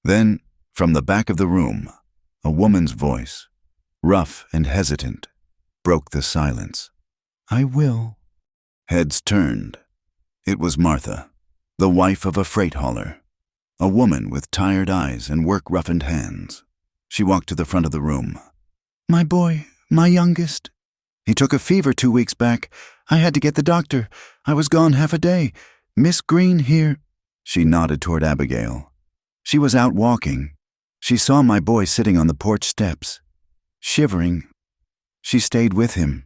A: Then, from the back of the room, a woman's voice, rough and hesitant, broke the silence. "I will." Heads turned. It was Martha, the wife of a freight hauler, a woman with tired eyes and work-roughened hands. She walked to the front of the room. "My boy, my youngest. He took a fever 2 weeks back. I had to get the doctor. I was gone half a day. Miss Green here." She nodded toward Abigail. She was out walking. She saw my boy sitting on the porch steps, shivering. She stayed with him,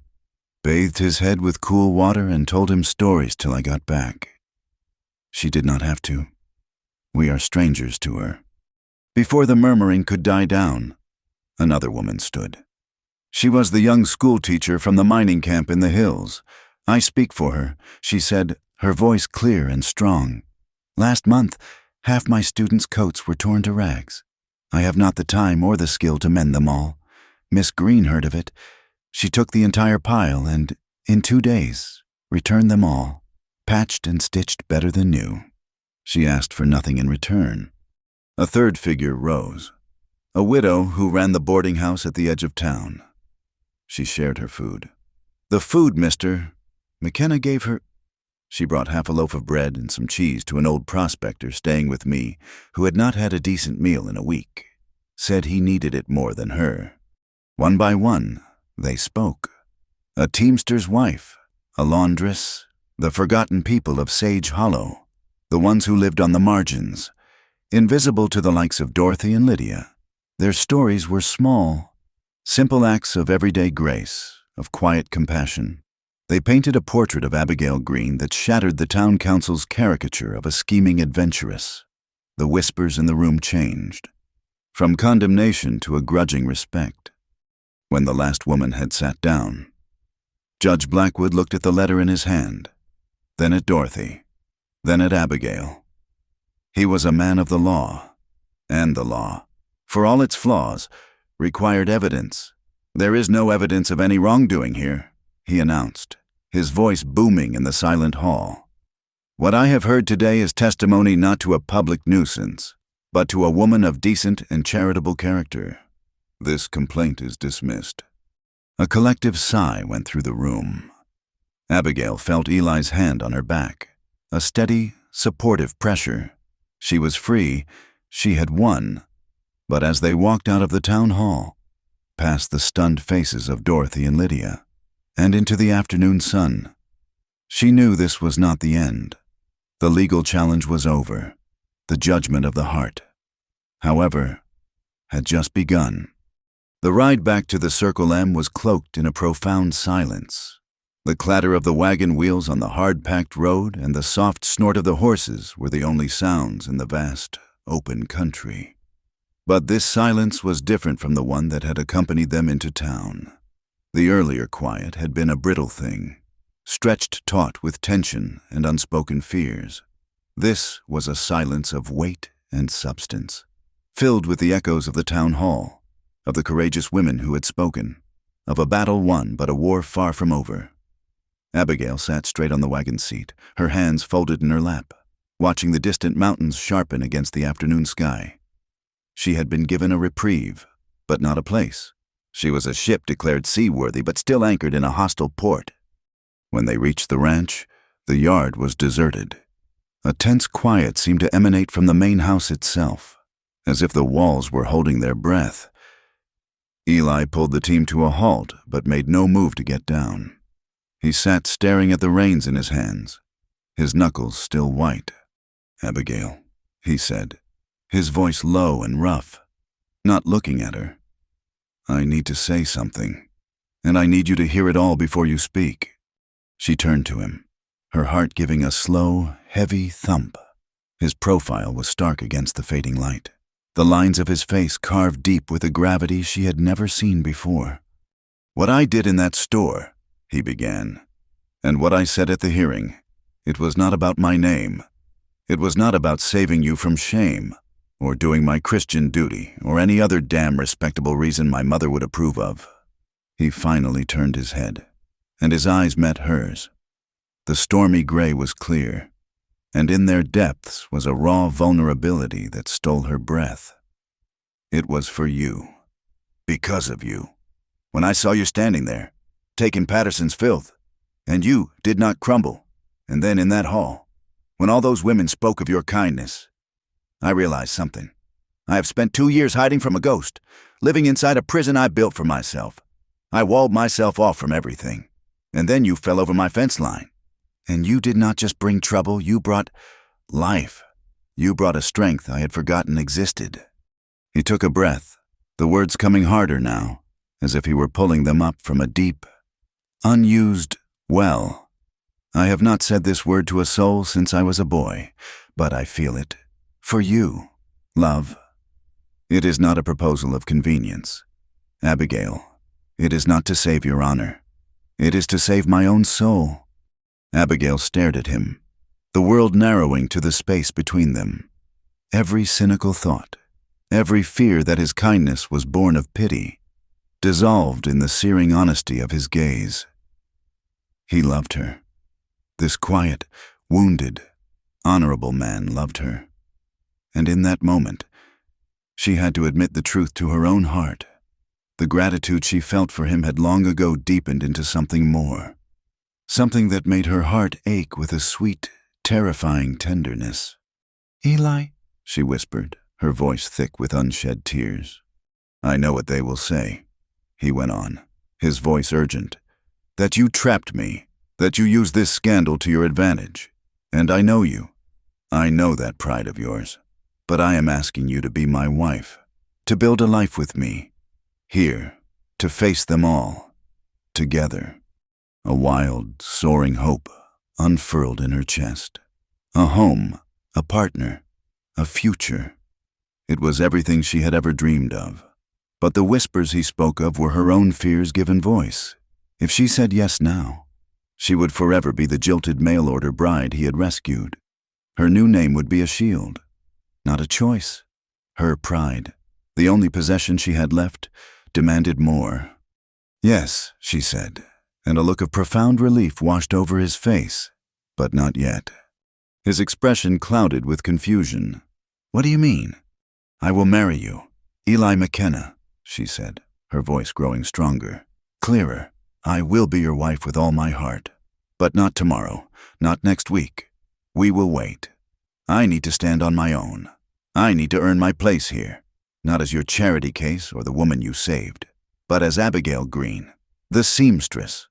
A: bathed his head with cool water, and told him stories till I got back. She did not have to. We are strangers to her. Before the murmuring could die down, another woman stood. She was the young schoolteacher from the mining camp in the hills. "I speak for her," she said, her voice clear and strong. "Last month, half my students' coats were torn to rags. I have not the time or the skill to mend them all. Miss Green heard of it. She took the entire pile and, in 2 days, returned them all, patched and stitched better than new." She asked for nothing in return. A third figure rose, a widow who ran the boarding house at the edge of town. She shared her food. "The food, Mr. McKenna gave her..." She brought half a loaf of bread and some cheese to an old prospector staying with me who had not had a decent meal in a week. Said he needed it more than her. One by one, they spoke. A teamster's wife, a laundress, the forgotten people of Sage Hollow, the ones who lived on the margins, invisible to the likes of Dorothy and Lydia. Their stories were small, simple acts of everyday grace, of quiet compassion. They painted a portrait of Abigail Green that shattered the town council's caricature of a scheming adventuress. The whispers in the room changed, from condemnation to a grudging respect. When the last woman had sat down, Judge Blackwood looked at the letter in his hand, then at Dorothy, then at Abigail. He was a man of the law, and the law, for all its flaws, required evidence. "There is no evidence of any wrongdoing here," he announced, his voice booming in the silent hall. "What I have heard today is testimony not to a public nuisance, but to a woman of decent and charitable character. This complaint is dismissed." A collective sigh went through the room. Abigail felt Eli's hand on her back, a steady, supportive pressure. She was free, she had won. But as they walked out of the town hall, past the stunned faces of Dorothy and Lydia, and into the afternoon sun, she knew this was not the end. The legal challenge was over. The judgment of the heart, however, had just begun. The ride back to the Circle M was cloaked in a profound silence. The clatter of the wagon wheels on the hard-packed road and the soft snort of the horses were the only sounds in the vast, open country. But this silence was different from the one that had accompanied them into town. The earlier quiet had been a brittle thing, stretched taut with tension and unspoken fears. This was a silence of weight and substance, filled with the echoes of the town hall, of the courageous women who had spoken, of a battle won but a war far from over. Abigail sat straight on the wagon seat, her hands folded in her lap, watching the distant mountains sharpen against the afternoon sky. She had been given a reprieve, but not a place. She was a ship declared seaworthy but still anchored in a hostile port. When they reached the ranch, the yard was deserted. A tense quiet seemed to emanate from the main house itself, as if the walls were holding their breath. Eli pulled the team to a halt but made no move to get down. He sat staring at the reins in his hands, his knuckles still white. "Abigail," he said, his voice low and rough, not looking at her. "I need to say something, and I need you to hear it all before you speak." She turned to him, her heart giving a slow, heavy thump. His profile was stark against the fading light, the lines of his face carved deep with a gravity she had never seen before. "What I did in that store," he began, "and what I said at the hearing, it was not about my name. It was not about saving you from shame, or doing my Christian duty, or any other damn respectable reason my mother would approve of." He finally turned his head, and his eyes met hers. The stormy gray was clear, and in their depths was a raw vulnerability that stole her breath. "It was for you. Because of you. When I saw you standing there, taking Patterson's filth, and you did not crumble, and then in that hall, when all those women spoke of your kindness, I realized something. I have spent 2 years hiding from a ghost, living inside a prison I built for myself. I walled myself off from everything, and then you fell over my fence line. And you did not just bring trouble, you brought life. You brought a strength I had forgotten existed." He took a breath, the words coming harder now, as if he were pulling them up from a deep, unused well. "I have not said this word to a soul since I was a boy, but I feel it. For you, love. It is not a proposal of convenience. Abigail, it is not to save your honor. It is to save my own soul." Abigail stared at him, the world narrowing to the space between them. Every cynical thought, every fear that his kindness was born of pity, dissolved in the searing honesty of his gaze. He loved her. This quiet, wounded, honorable man loved her. And in that moment, she had to admit the truth to her own heart. The gratitude she felt for him had long ago deepened into something more. something that made her heart ache with a sweet, terrifying tenderness. "Eli," she whispered, her voice thick with unshed tears. "I know what they will say," he went on, his voice urgent. "That you trapped me, that you used this scandal to your advantage. And I know you. I know that pride of yours. But I am asking you to be my wife, to build a life with me, here, to face them all, together." A wild, soaring hope unfurled in her chest. A home, a partner, a future. It was everything she had ever dreamed of. But the whispers he spoke of were her own fears given voice. If she said yes now, she would forever be the jilted mail-order bride he had rescued. Her new name would be a shield, not a choice. Her pride, the only possession she had left, demanded more. "Yes," she said, and a look of profound relief washed over his face, but not yet. His expression clouded with confusion. "What do you mean?" "I will marry you, Eli McKenna," she said, her voice growing stronger, clearer. "I will be your wife with all my heart. But not tomorrow, not next week. We will wait. I need to stand on my own. I need to earn my place here, not as your charity case or the woman you saved, but as Abigail Green, the seamstress.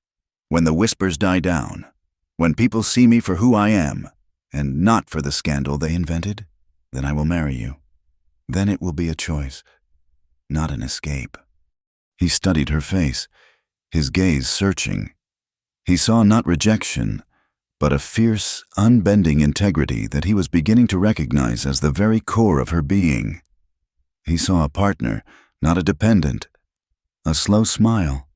A: When the whispers die down, when people see me for who I am, and not for the scandal they invented, then I will marry you. Then it will be a choice, not an escape." He studied her face, his gaze searching. He saw not rejection, but a fierce, unbending integrity that he was beginning to recognize as the very core of her being. He saw a partner, not a dependent. A slow smile,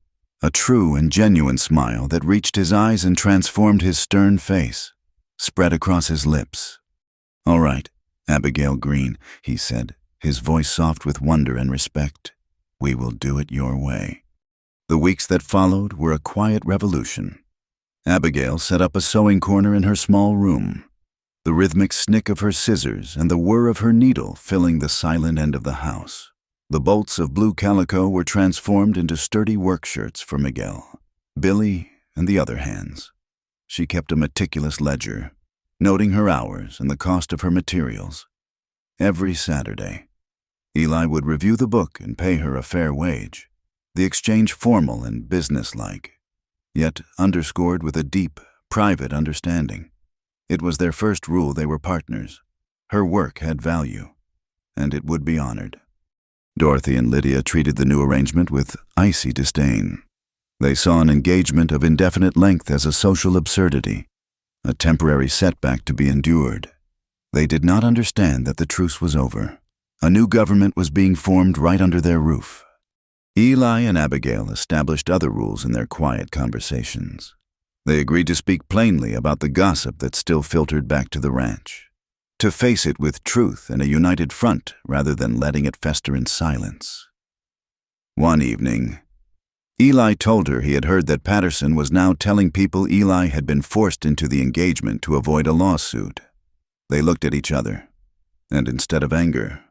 A: a true and genuine smile that reached his eyes and transformed his stern face, spread across his lips. "All right, Abigail Green," he said, his voice soft with wonder and respect. "We will do it your way." The weeks that followed were a quiet revolution. Abigail set up a sewing corner in her small room, the rhythmic snick of her scissors and the whir of her needle filling the silent end of the house. The bolts of blue calico were transformed into sturdy work shirts for Miguel, Billy, and the other hands. She kept a meticulous ledger, noting her hours and the cost of her materials. Every Saturday, Eli would review the book and pay her a fair wage, the exchange formal and businesslike, yet underscored with a deep, private understanding. It was their first rule they were partners. Her work had value, and it would be honored. Dorothy and Lydia treated the new arrangement with icy disdain. They saw an engagement of indefinite length as a social absurdity, a temporary setback to be endured. They did not understand that the truce was over. A new government was being formed right under their roof. Eli and Abigail established other rules in their quiet conversations. They agreed to speak plainly about the gossip that still filtered back to the ranch, to face it with truth and a united front rather than letting it fester in silence. One evening, Eli told her he had heard that Patterson was now telling people Eli had been forced into the engagement to avoid a lawsuit. They looked at each other, and instead of anger,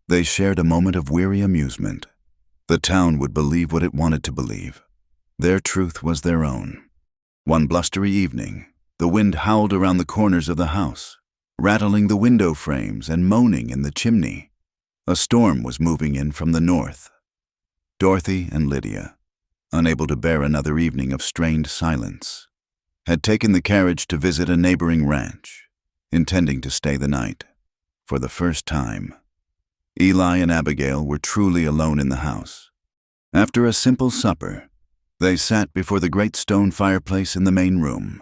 A: they shared a moment of weary amusement. The town would believe what it wanted to believe. Their truth was their own. One blustery evening, the wind howled around the corners of the house, rattling the window frames and moaning in the chimney. A storm was moving in from the north. Dorothy and Lydia, unable to bear another evening of strained silence, had taken the carriage to visit a neighboring ranch, intending to stay the night. For the first time, Eli and Abigail were truly alone in the house. After a simple supper, they sat before the great stone fireplace in the main room.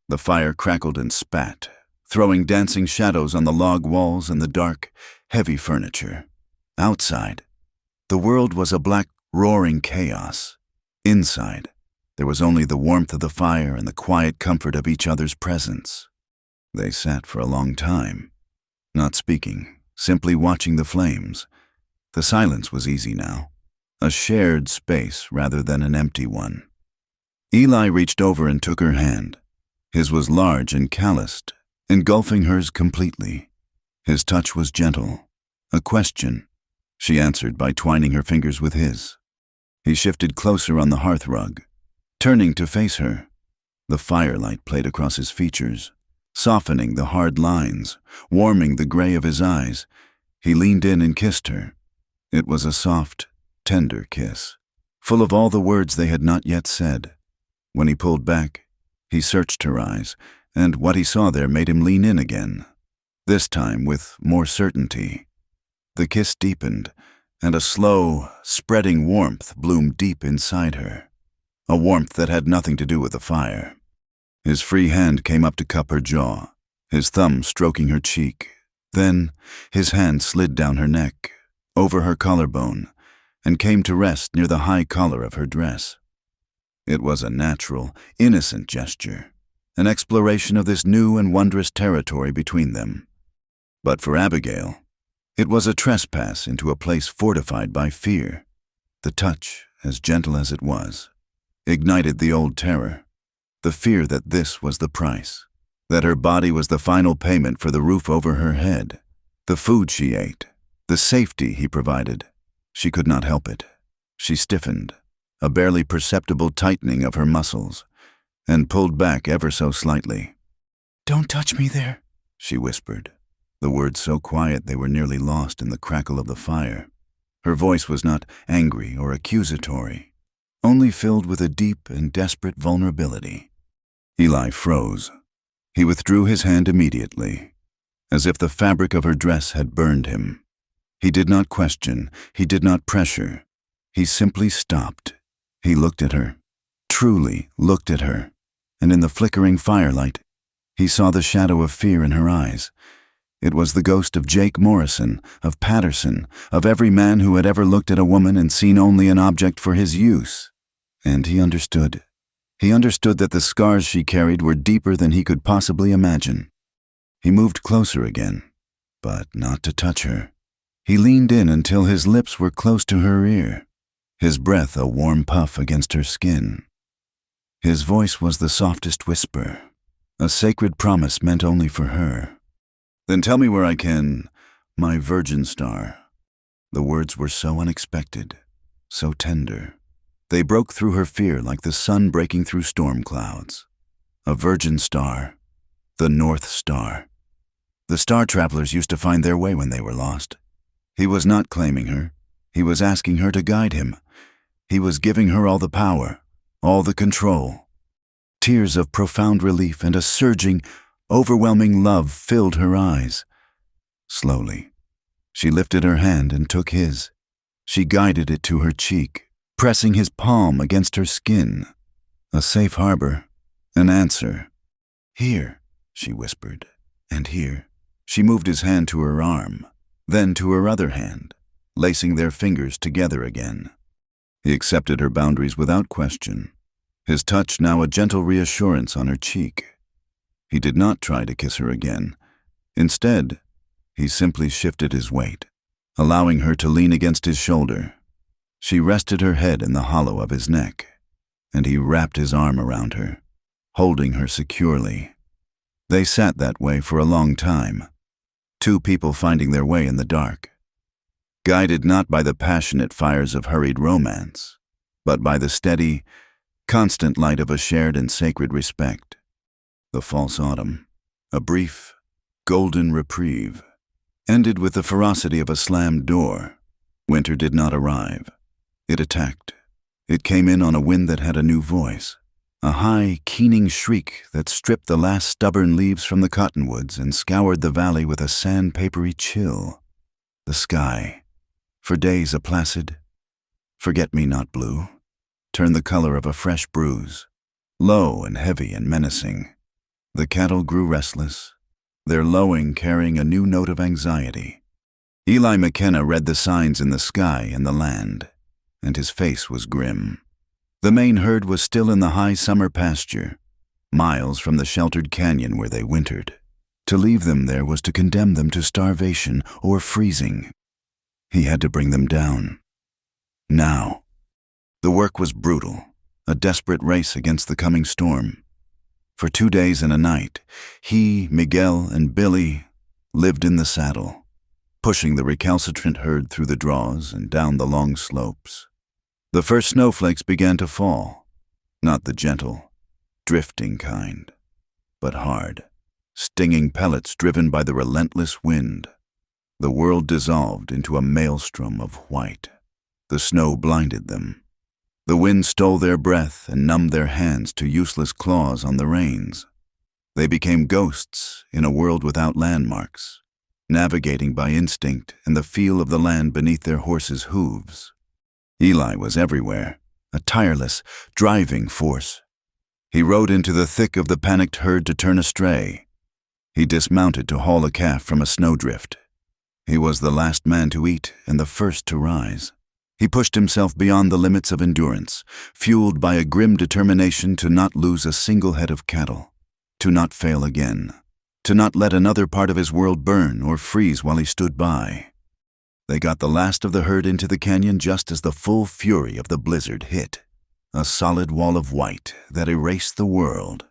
A: The fire crackled and spat, throwing dancing shadows on the log walls and the dark, heavy furniture. Outside, the world was a black, roaring chaos. Inside, there was only the warmth of the fire and the quiet comfort of each other's presence. They sat for a long time, not speaking, simply watching the flames. The silence was easy now, a shared space rather than an empty one. Eli reached over and took her hand. His was large and calloused, engulfing hers completely. His touch was gentle, a question. She answered by twining her fingers with his. He shifted closer on the hearthrug, turning to face her. The firelight played across his features, softening the hard lines, warming the gray of his eyes. He leaned in and kissed her. It was a soft, tender kiss, full of all the words they had not yet said. When he pulled back, he searched her eyes, and what he saw there made him lean in again, this time with more certainty. The kiss deepened, and a slow, spreading warmth bloomed deep inside her, a warmth that had nothing to do with the fire. His free hand came up to cup her jaw, his thumb stroking her cheek. Then his hand slid down her neck, over her collarbone, and came to rest near the high collar of her dress. It was a natural, innocent gesture, an exploration of this new and wondrous territory between them. But for Abigail, it was a trespass into a place fortified by fear. The touch, as gentle as it was, ignited the old terror, the fear that this was the price, that her body was the final payment for the roof over her head, the food she ate, the safety he provided. She could not help it. She stiffened, a barely perceptible tightening of her muscles, and pulled back ever so slightly. "Don't touch me there," she whispered, the words so quiet they were nearly lost in the crackle of the fire. Her voice was not angry or accusatory, only filled with a deep and desperate vulnerability. Eli froze. He withdrew his hand immediately, as if the fabric of her dress had burned him. He did not question, he did not pressure. He simply stopped. He looked at her, truly looked at her, and in the flickering firelight, he saw the shadow of fear in her eyes. It was the ghost of Jake Morrison, of Patterson, of every man who had ever looked at a woman and seen only an object for his use. And he understood. He understood that the scars she carried were deeper than he could possibly imagine. He moved closer again, but not to touch her. He leaned in until his lips were close to her ear, his breath a warm puff against her skin. His voice was the softest whisper, a sacred promise meant only for her. "Then tell me where I can, my virgin star." The words were so unexpected, so tender. They broke through her fear like the sun breaking through storm clouds. A virgin star, the North Star. The star travelers used to find their way when they were lost. He was not claiming her. He was asking her to guide him. He was giving her all the power, all the control. Tears of profound relief and a surging, overwhelming love filled her eyes. Slowly, she lifted her hand and took his. She guided it to her cheek, pressing his palm against her skin. A safe harbor, an answer. "Here," she whispered, and here. She moved his hand to her arm, then to her other hand, lacing their fingers together again. He accepted her boundaries without question, his touch now a gentle reassurance on her cheek. He did not try to kiss her again. Instead, he simply shifted his weight, allowing her to lean against his shoulder. She rested her head in the hollow of his neck, and he wrapped his arm around her, holding her securely. They sat that way for a long time, two people finding their way in the dark, guided not by the passionate fires of hurried romance, but by the steady, constant light of a shared and sacred respect. The false autumn, a brief, golden reprieve, ended with the ferocity of a slammed door. Winter did not arrive. It attacked. It came in on a wind that had a new voice, a high, keening shriek that stripped the last stubborn leaves from the cottonwoods and scoured the valley with a sandpapery chill. The sky, for days a placid, forget-me-not blue, turned the color of a fresh bruise, low and heavy and menacing. The cattle grew restless, their lowing carrying a new note of anxiety. Eli McKenna read the signs in the sky and the land, and his face was grim. The main herd was still in the high summer pasture, miles from the sheltered canyon where they wintered. To leave them there was to condemn them to starvation or freezing. He had to bring them down. Now. The work was brutal, a desperate race against the coming storm. For 2 days and a night, he, Miguel, and Billy lived in the saddle, pushing the recalcitrant herd through the draws and down the long slopes. The first snowflakes began to fall, not the gentle, drifting kind, but hard, stinging pellets driven by the relentless wind. The world dissolved into a maelstrom of white. The snow blinded them. The wind stole their breath and numbed their hands to useless claws on the reins. They became ghosts in a world without landmarks, navigating by instinct and the feel of the land beneath their horses' hooves. Eli was everywhere, a tireless, driving force. He rode into the thick of the panicked herd to turn astray. He dismounted to haul a calf from a snowdrift. He was the last man to eat and the first to rise. He pushed himself beyond the limits of endurance, fueled by a grim determination to not lose a single head of cattle, to not fail again, to not let another part of his world burn or freeze while he stood by. They got the last of the herd into the canyon just as the full fury of the blizzard hit, a solid wall of white that erased the world.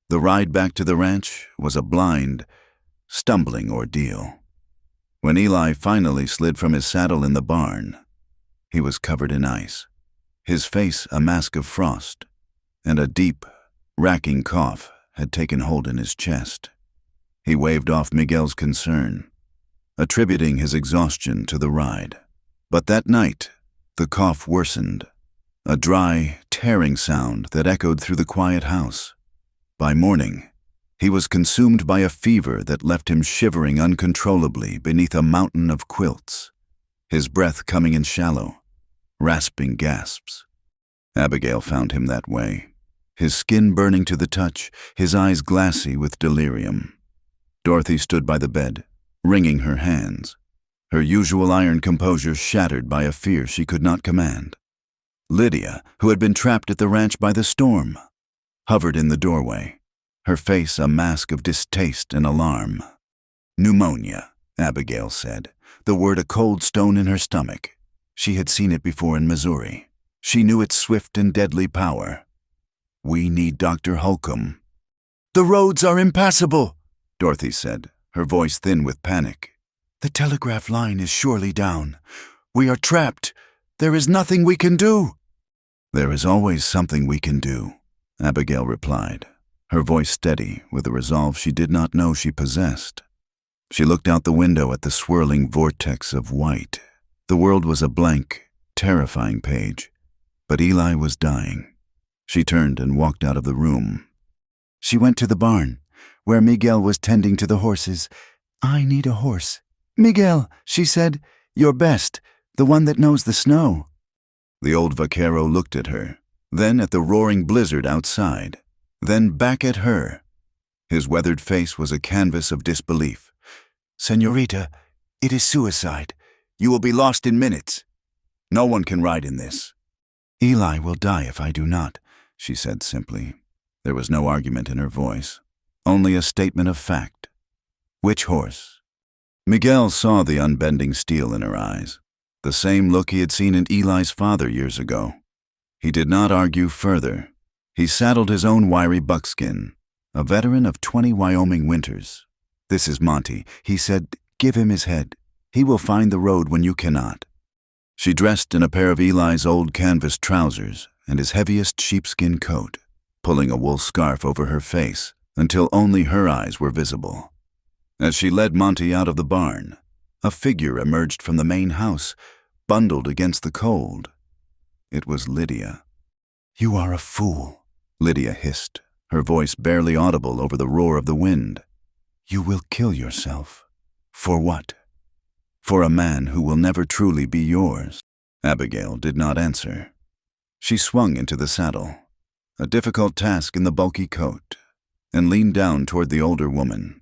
A: The ride back to the ranch was a blind, stumbling ordeal. When Eli finally slid from his saddle in the barn, he was covered in ice, his face a mask of frost, and a deep, racking cough had taken hold in his chest. He waved off Miguel's concern, attributing his exhaustion to the ride. But that night, the cough worsened, a dry, tearing sound that echoed through the quiet house. By morning, he was consumed by a fever that left him shivering uncontrollably beneath a mountain of quilts, his breath coming in shallow, rasping gasps. Abigail found him that way, his skin burning to the touch, his eyes glassy with delirium. Dorothy stood by the bed, wringing her hands, her usual iron composure shattered by a fear she could not command. Lydia, who had been trapped at the ranch by the storm, hovered in the doorway, her face a mask of distaste and alarm. Pneumonia, Abigail said, the word a cold stone in her stomach. She had seen it before in Missouri. She knew its swift and deadly power. We need Dr. Holcomb. The roads are impassable, Dorothy said, her voice thin with panic. The telegraph line is surely down. We are trapped. There is nothing we can do. There is always something we can do, Abigail replied, her voice steady with a resolve she did not know she possessed. She looked out the window at the swirling vortex of white. The world was a blank, terrifying page, but Eli was dying. She turned and walked out of the room. She went to the barn, where Miguel was tending to the horses. I need a horse. Miguel, she said, your best, the one that knows the snow. The old vaquero looked at her, then at the roaring blizzard outside, then back at her. His weathered face was a canvas of disbelief. Señorita, it is suicide. You will be lost in minutes. No one can ride in this. Eli will die if I do not, she said simply. There was no argument in her voice, only a statement of fact. Which horse? Miguel saw the unbending steel in her eyes, the same look he had seen in Eli's father years ago. He did not argue further. He saddled his own wiry buckskin, a veteran of 20 Wyoming winters. This is Monty, he said. Give him his head. He will find the road when you cannot. She dressed in a pair of Eli's old canvas trousers and his heaviest sheepskin coat, pulling a wool scarf over her face until only her eyes were visible. As she led Monty out of the barn, a figure emerged from the main house, bundled against the cold. It was Lydia. You are a fool, Lydia hissed, her voice barely audible over the roar of the wind. You will kill yourself. For what? For a man who will never truly be yours. Abigail did not answer. She swung into the saddle, a difficult task in the bulky coat, and leaned down toward the older woman.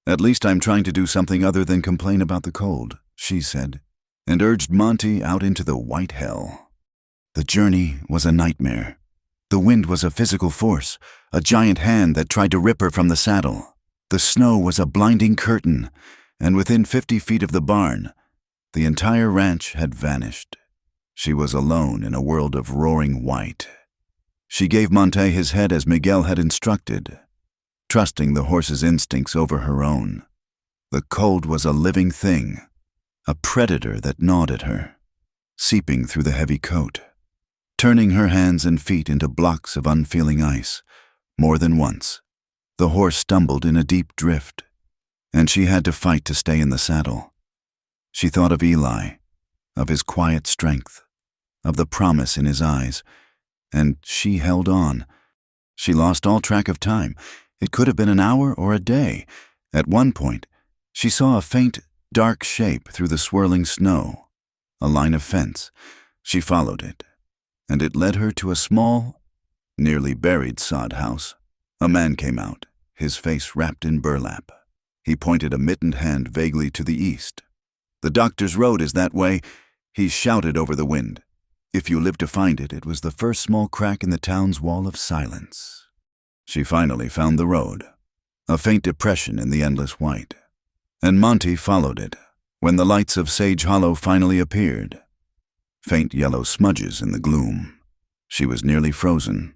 A: At least I'm trying to do something other than complain about the cold, she said, and urged Monty out into the white hell. The journey was a nightmare. The wind was a physical force, a giant hand that tried to rip her from the saddle. The snow was a blinding curtain, and within 50 feet of the barn, the entire ranch had vanished. She was alone in a world of roaring white. She gave Monte his head as Miguel had instructed, trusting the horse's instincts over her own. The cold was a living thing, a predator that gnawed at her, seeping through the heavy coat, turning her hands and feet into blocks of unfeeling ice, More than once, the horse stumbled in a deep drift, and she had to fight to stay in the saddle. She thought of Eli, of his quiet strength, of the promise in his eyes, and she held on. She lost all track of time. It could have been an hour or a day. At one point, she saw a faint, dark shape through the swirling snow, a line of fence. She followed it, and it led her to a small, nearly buried sod house. A man came out, his face wrapped in burlap. He pointed a mittened hand vaguely to the east. "The doctor's road is that way," he shouted over the wind. If you lived to find it, it was the first small crack in the town's wall of silence. She finally found the road, a faint depression in the endless white. And Monty followed it, when the lights of Sage Hollow finally appeared. Faint yellow smudges in the gloom. She was nearly frozen,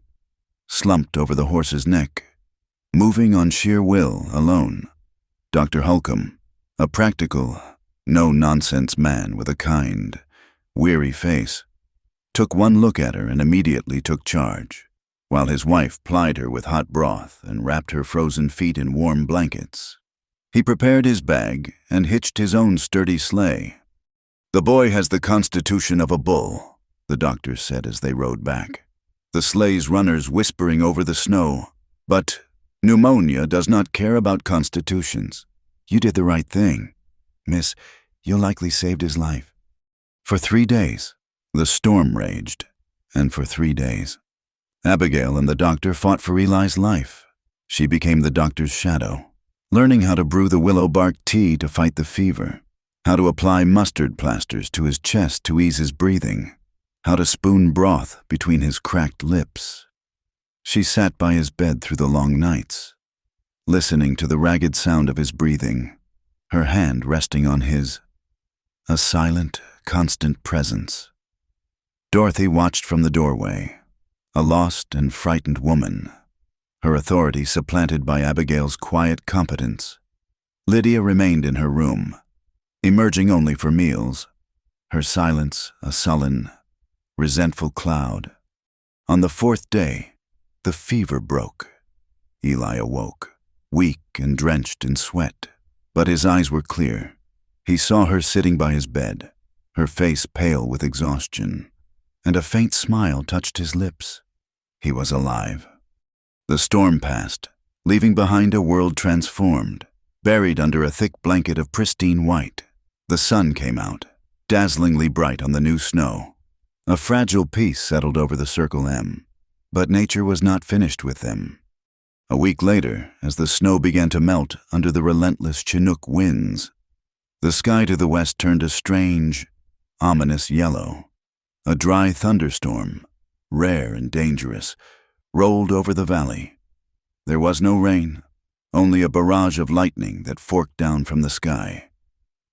A: slumped over the horse's neck, moving on sheer will alone. Dr. Holcomb, a practical, no-nonsense man with a kind, weary face, took one look at her and immediately took charge, while his wife plied her with hot broth and wrapped her frozen feet in warm blankets. He prepared his bag and hitched his own sturdy sleigh. "The boy has the constitution of a bull," the doctor said as they rode back, the sleigh's runners whispering over the snow. "But pneumonia does not care about constitutions. You did the right thing, miss. You likely saved his life." For 3 days, the storm raged, and for 3 days, Abigail and the doctor fought for Eli's life. She became the doctor's shadow, learning how to brew the willow bark tea to fight the fever, how to apply mustard plasters to his chest to ease his breathing, how to spoon broth between his cracked lips. She sat by his bed through the long nights, listening to the ragged sound of his breathing, her hand resting on his, a silent, constant presence. Dorothy watched from the doorway, a lost and frightened woman, her authority supplanted by Abigail's quiet competence. Lydia remained in her room, emerging only for meals, her silence a sullen, resentful cloud. On the 4th day, the fever broke. Eli awoke, weak and drenched in sweat, but his eyes were clear. He saw her sitting by his bed, her face pale with exhaustion, and a faint smile touched his lips. He was alive. The storm passed, leaving behind a world transformed, buried under a thick blanket of pristine white. The sun came out, dazzlingly bright on the new snow. A fragile peace settled over the Circle M, but nature was not finished with them. A week later, as the snow began to melt under the relentless Chinook winds, the sky to the west turned a strange, ominous yellow. A dry thunderstorm, rare and dangerous, rolled over the valley. There was no rain, only a barrage of lightning that forked down from the sky,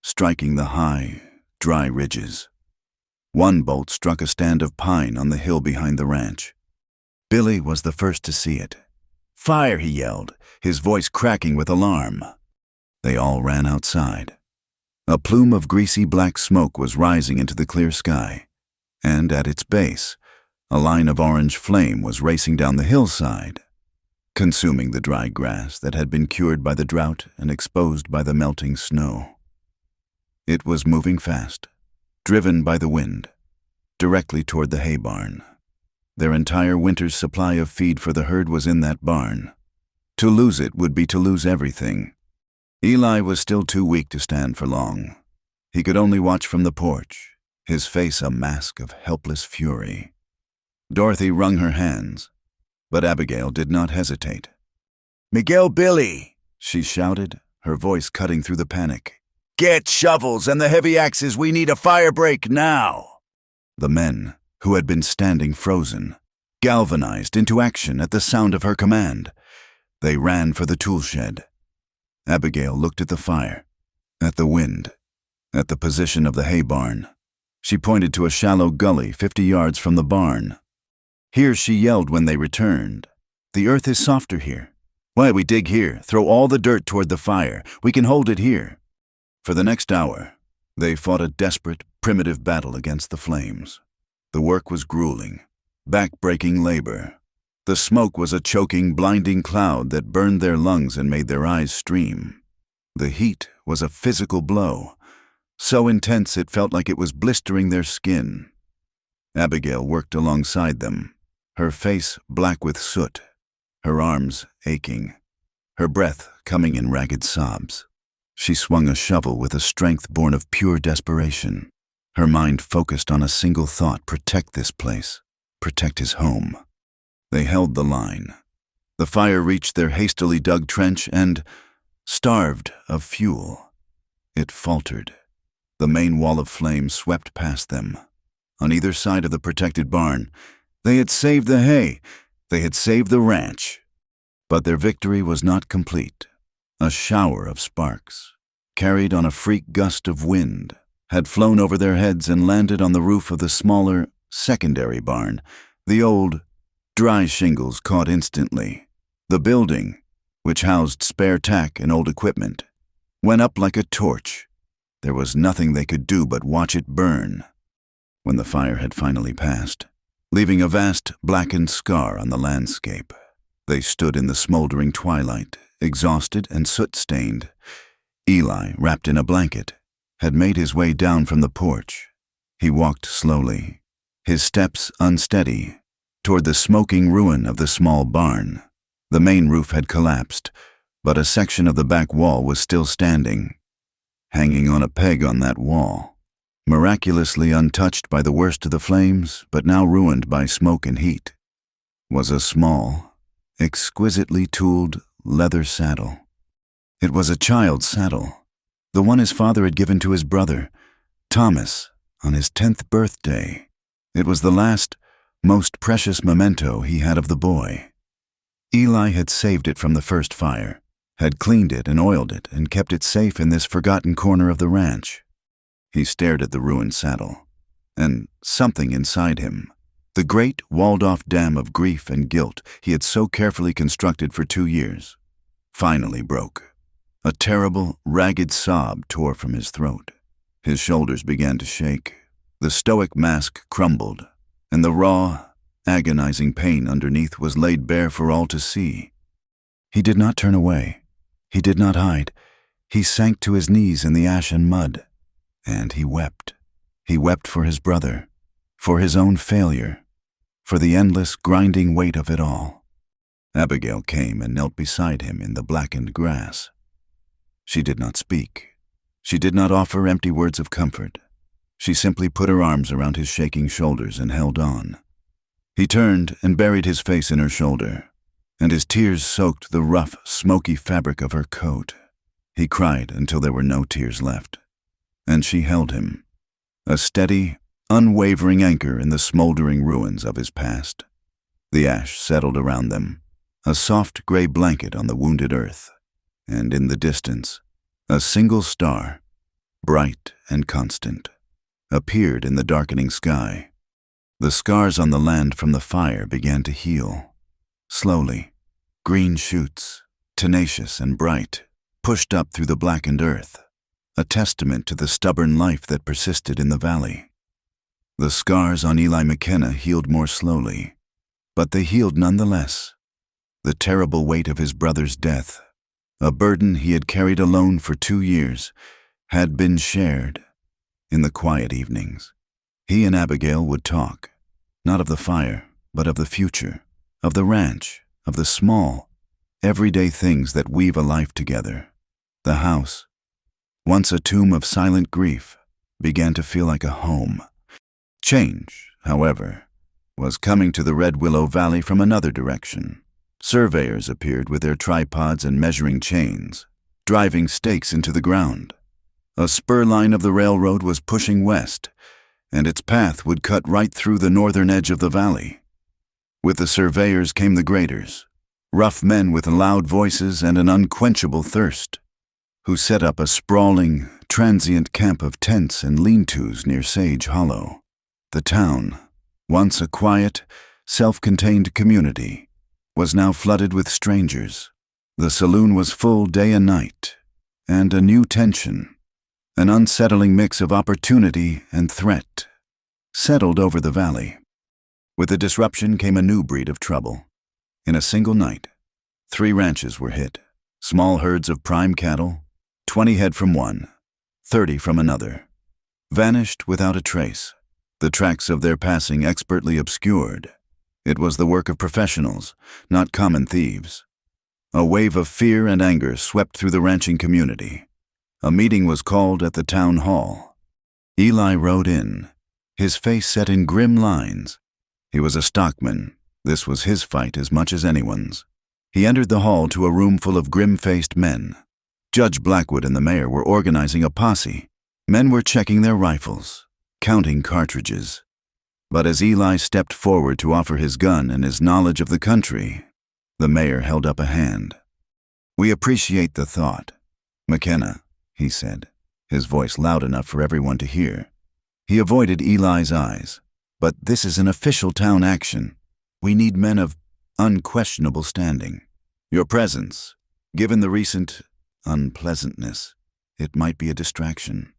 A: striking the high, dry ridges. One bolt struck a stand of pine on the hill behind the ranch. Billy was the first to see it. "Fire!" he yelled, his voice cracking with alarm. They all ran outside. A plume of greasy black smoke was rising into the clear sky, and at its base, a line of orange flame was racing down the hillside, consuming the dry grass that had been cured by the drought and exposed by the melting snow. It was moving fast, driven by the wind, directly toward the hay barn. Their entire winter's supply of feed for the herd was in that barn. To lose it would be to lose everything. Eli was still too weak to stand for long. He could only watch from the porch, his face a mask of helpless fury. Dorothy wrung her hands, but Abigail did not hesitate. "Miguel Billy!" she shouted, her voice cutting through the panic. "Get shovels and the heavy axes, we need a fire break now!" The men, who had been standing frozen, galvanized into action at the sound of her command. They ran for the tool shed. Abigail looked at the fire, at the wind, at the position of the hay barn. She pointed to a shallow gully 50 yards from the barn. "Here," she yelled when they returned. "The earth is softer here. Why, we dig here, throw all the dirt toward the fire. We can hold it here." For the next hour, they fought a desperate, primitive battle against the flames. The work was grueling, back-breaking labor. The smoke was a choking, blinding cloud that burned their lungs and made their eyes stream. The heat was a physical blow, so intense it felt like it was blistering their skin. Abigail worked alongside them, her face black with soot, her arms aching, her breath coming in ragged sobs. She swung a shovel with a strength born of pure desperation, her mind focused on a single thought: protect this place, protect his home. They held the line. The fire reached their hastily dug trench and, starved of fuel, it faltered. The main wall of flame swept past them. On either side of the protected barn, they had saved the hay, they had saved the ranch. But their victory was not complete. A shower of sparks, carried on a freak gust of wind, had flown over their heads and landed on the roof of the smaller, secondary barn. The old, dry shingles caught instantly. The building, which housed spare tack and old equipment, went up like a torch. There was nothing they could do but watch it burn. When the fire had finally passed, leaving a vast blackened scar on the landscape, they stood in the smoldering twilight, exhausted and soot-stained. Eli, wrapped in a blanket, had made his way down from the porch. He walked slowly, his steps unsteady, toward the smoking ruin of the small barn. The main roof had collapsed, but a section of the back wall was still standing. Hanging on a peg on that wall, miraculously untouched by the worst of the flames, but now ruined by smoke and heat, was a small, exquisitely tooled leather saddle. It was a child's saddle, the one his father had given to his brother, Thomas, on his 10th birthday. It was the last, most precious memento he had of the boy. Eli had saved it from the first fire, had cleaned it and oiled it and kept it safe in this forgotten corner of the ranch. He stared at the ruined saddle, and something inside him, the great walled-off dam of grief and guilt he had so carefully constructed for 2 years, finally broke. A terrible, ragged sob tore from his throat. His shoulders began to shake. The stoic mask crumbled, and the raw, agonizing pain underneath was laid bare for all to see. He did not turn away. He did not hide. He sank to his knees in the ashen mud, and he wept. He wept for his brother, for his own failure, for the endless, grinding weight of it all. Abigail came and knelt beside him in the blackened grass. She did not speak. She did not offer empty words of comfort. She simply put her arms around his shaking shoulders and held on. He turned and buried his face in her shoulder, and his tears soaked the rough, smoky fabric of her coat. He cried until there were no tears left, and she held him, a steady, unwavering anchor in the smoldering ruins of his past. The ash settled around them, a soft gray blanket on the wounded earth, and in the distance, a single star, bright and constant, appeared in the darkening sky. The scars on the land from the fire began to heal. Slowly, green shoots, tenacious and bright, pushed up through the blackened earth, a testament to the stubborn life that persisted in the valley. The scars on Eli McKenna healed more slowly, but they healed nonetheless. The terrible weight of his brother's death, a burden he had carried alone for 2 years, had been shared. In the quiet evenings, he and Abigail would talk, not of the fire, but of the future, of the ranch, of the small, everyday things that weave a life together. The house, once a tomb of silent grief, began to feel like a home. Change, however, was coming to the Red Willow Valley from another direction. Surveyors appeared with their tripods and measuring chains, driving stakes into the ground. A spur line of the railroad was pushing west, and its path would cut right through the northern edge of the valley. With the surveyors came the graders, rough men with loud voices and an unquenchable thirst, who set up a sprawling, transient camp of tents and lean-tos near Sage Hollow. The town, once a quiet, self-contained community, was now flooded with strangers. The saloon was full day and night, and a new tension, an unsettling mix of opportunity and threat, settled over the valley. With the disruption came a new breed of trouble. In a single night, 3 ranches were hit. Small herds of prime cattle, 20 head from one, 30 from another, vanished without a trace, the tracks of their passing expertly obscured. It was the work of professionals, not common thieves. A wave of fear and anger swept through the ranching community. A meeting was called at the town hall. Eli rode in, his face set in grim lines. He was a stockman. This was his fight as much as anyone's. He entered the hall to a room full of grim-faced men. Judge Blackwood and the mayor were organizing a posse. Men were checking their rifles, counting cartridges. But as Eli stepped forward to offer his gun and his knowledge of the country, the mayor held up a hand. "We appreciate the thought, McKenna," he said, his voice loud enough for everyone to hear. He avoided Eli's eyes. "But this is an official town action. We need men of unquestionable standing. Your presence, given the recent unpleasantness, it might be a distraction."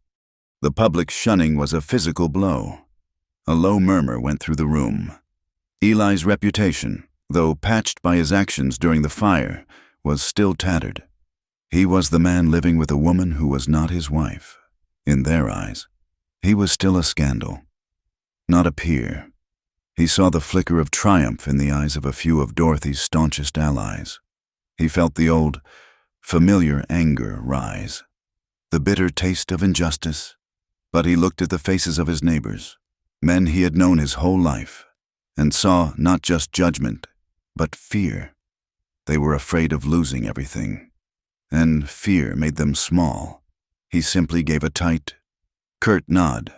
A: The public shunning was a physical blow. A low murmur went through the room. Eli's reputation, though patched by his actions during the fire, was still tattered. He was the man living with a woman who was not his wife. In their eyes, he was still a scandal, not a peer. He saw the flicker of triumph in the eyes of a few of Dorothy's staunchest allies. He felt the old, familiar anger rise, the bitter taste of injustice. But he looked at the faces of his neighbors, men he had known his whole life, and saw not just judgment, but fear. They were afraid of losing everything, and fear made them small. He simply gave a tight, curt nod,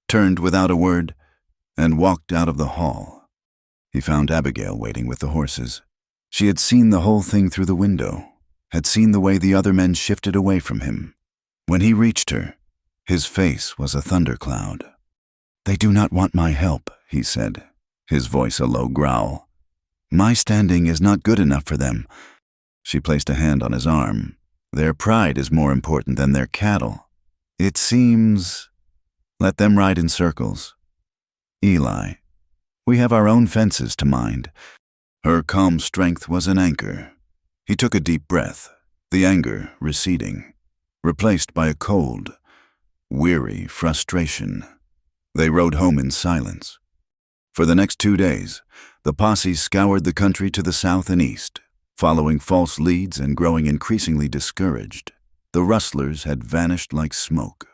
A: turned without a word, and walked out of the hall. He found Abigail waiting with the horses. She had seen the whole thing through the window, had seen the way the other men shifted away from him. When he reached her, his face was a thundercloud. "They do not want my help," he said, his voice a low growl. "My standing is not good enough for them." She placed a hand on his arm. "Their pride is more important than their cattle. It seems. Let them ride in circles. Eli, we have our own fences to mind." Her calm strength was an anchor. He took a deep breath, the anger receding, replaced by a cold, weary frustration. They rode home in silence. For the next 2 days, the posse scoured the country to the south and east, following false leads and growing increasingly discouraged. The rustlers had vanished like smoke.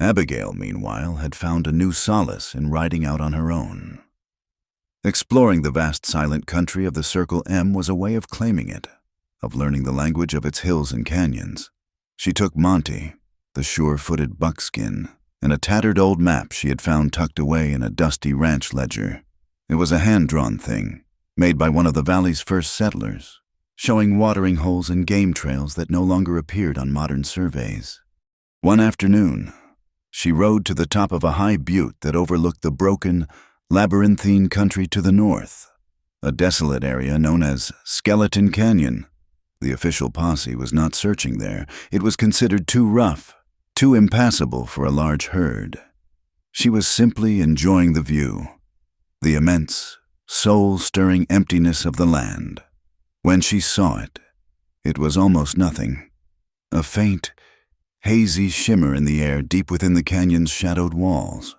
A: Abigail, meanwhile, had found a new solace in riding out on her own. Exploring the vast silent country of the Circle M was a way of claiming it, of learning the language of its hills and canyons. She took Monty, the sure-footed buckskin, and a tattered old map she had found tucked away in a dusty ranch ledger. It was a hand-drawn thing, made by one of the valley's first settlers, showing watering holes and game trails that no longer appeared on modern surveys. One afternoon, she rode to the top of a high butte that overlooked the broken, labyrinthine country to the north, a desolate area known as Skeleton Canyon. The official posse was not searching there. It was considered too rough, too impassable for a large herd. She was simply enjoying the view, the immense, soul-stirring emptiness of the land. When she saw it, it was almost nothing. A faint, hazy shimmer in the air deep within the canyon's shadowed walls.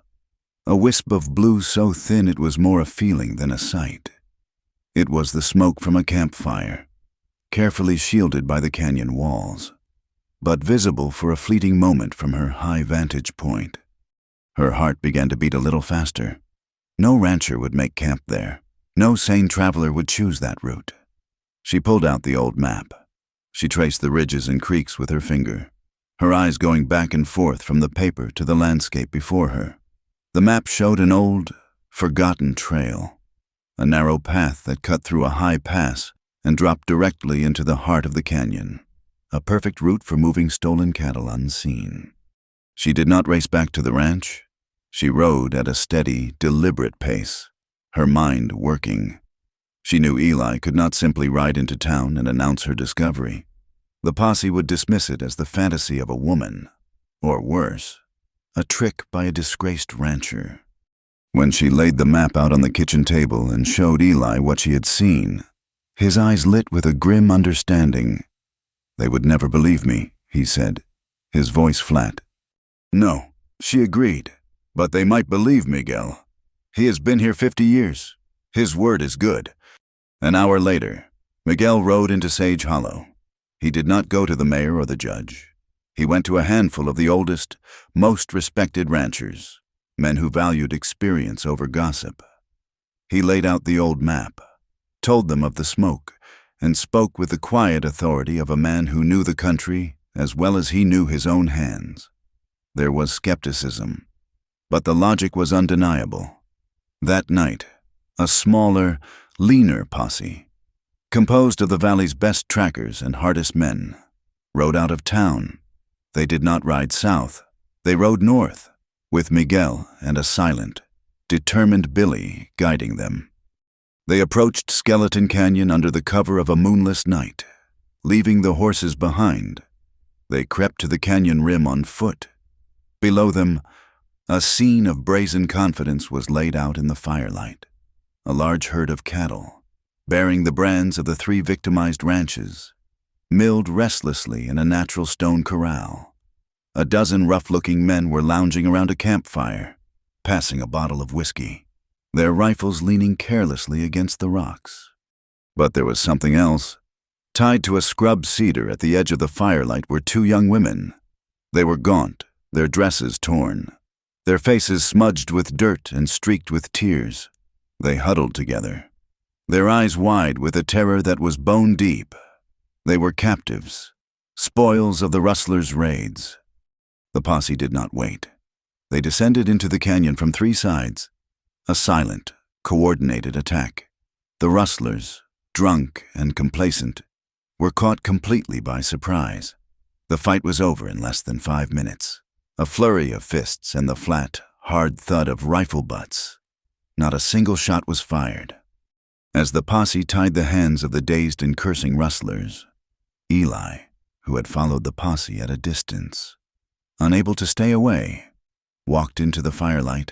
A: A wisp of blue so thin it was more a feeling than a sight. It was the smoke from a campfire, carefully shielded by the canyon walls, but visible for a fleeting moment from her high vantage point. Her heart began to beat a little faster. No rancher would make camp there. No sane traveler would choose that route. She pulled out the old map. She traced the ridges and creeks with her finger, her eyes going back and forth from the paper to the landscape before her. The map showed an old, forgotten trail, a narrow path that cut through a high pass and dropped directly into the heart of the canyon, a perfect route for moving stolen cattle unseen. She did not race back to the ranch. She rode at a steady, deliberate pace, her mind working. She knew Eli could not simply ride into town and announce her discovery. The posse would dismiss it as the fantasy of a woman, or worse, a trick by a disgraced rancher. When she laid the map out on the kitchen table and showed Eli what she had seen, His eyes lit with a grim understanding. "They would never believe me," he said, his voice flat. "No," she agreed, "but they might believe Miguel. He has been here 50 years. His word is good." An hour later, Miguel rode into Sage Hollow. He did not go to the mayor or the judge. He went to a handful of the oldest, most respected ranchers, men who valued experience over gossip. He laid out the old map, told them of the smoke, and spoke with the quiet authority of a man who knew the country as well as he knew his own hands. There was skepticism, but the logic was undeniable. That night, a smaller, leaner posse, composed of the valley's best trackers and hardest men, rode out of town. They did not ride south. They rode north, with Miguel and a silent, determined Billy guiding them. They approached Skeleton Canyon under the cover of a moonless night, leaving the horses behind. They crept to the canyon rim on foot. Below them, a scene of brazen confidence was laid out in the firelight. A large herd of cattle, bearing the brands of the 3 victimized ranches, milled restlessly in a natural stone corral. A dozen rough-looking men were lounging around a campfire, passing a bottle of whiskey, their rifles leaning carelessly against the rocks. But there was something else. Tied to a scrub cedar at the edge of the firelight were 2 young women. They were gaunt, their dresses torn, their faces smudged with dirt and streaked with tears. They huddled together, their eyes wide with a terror that was bone deep. They were captives, spoils of the rustlers' raids. The posse did not wait. They descended into the canyon from 3 sides, a silent, coordinated attack. The rustlers, drunk and complacent, were caught completely by surprise. The fight was over in less than 5 minutes. A flurry of fists and the flat, hard thud of rifle butts. Not a single shot was fired. As the posse tied the hands of the dazed and cursing rustlers, Eli, who had followed the posse at a distance, unable to stay away, walked into the firelight.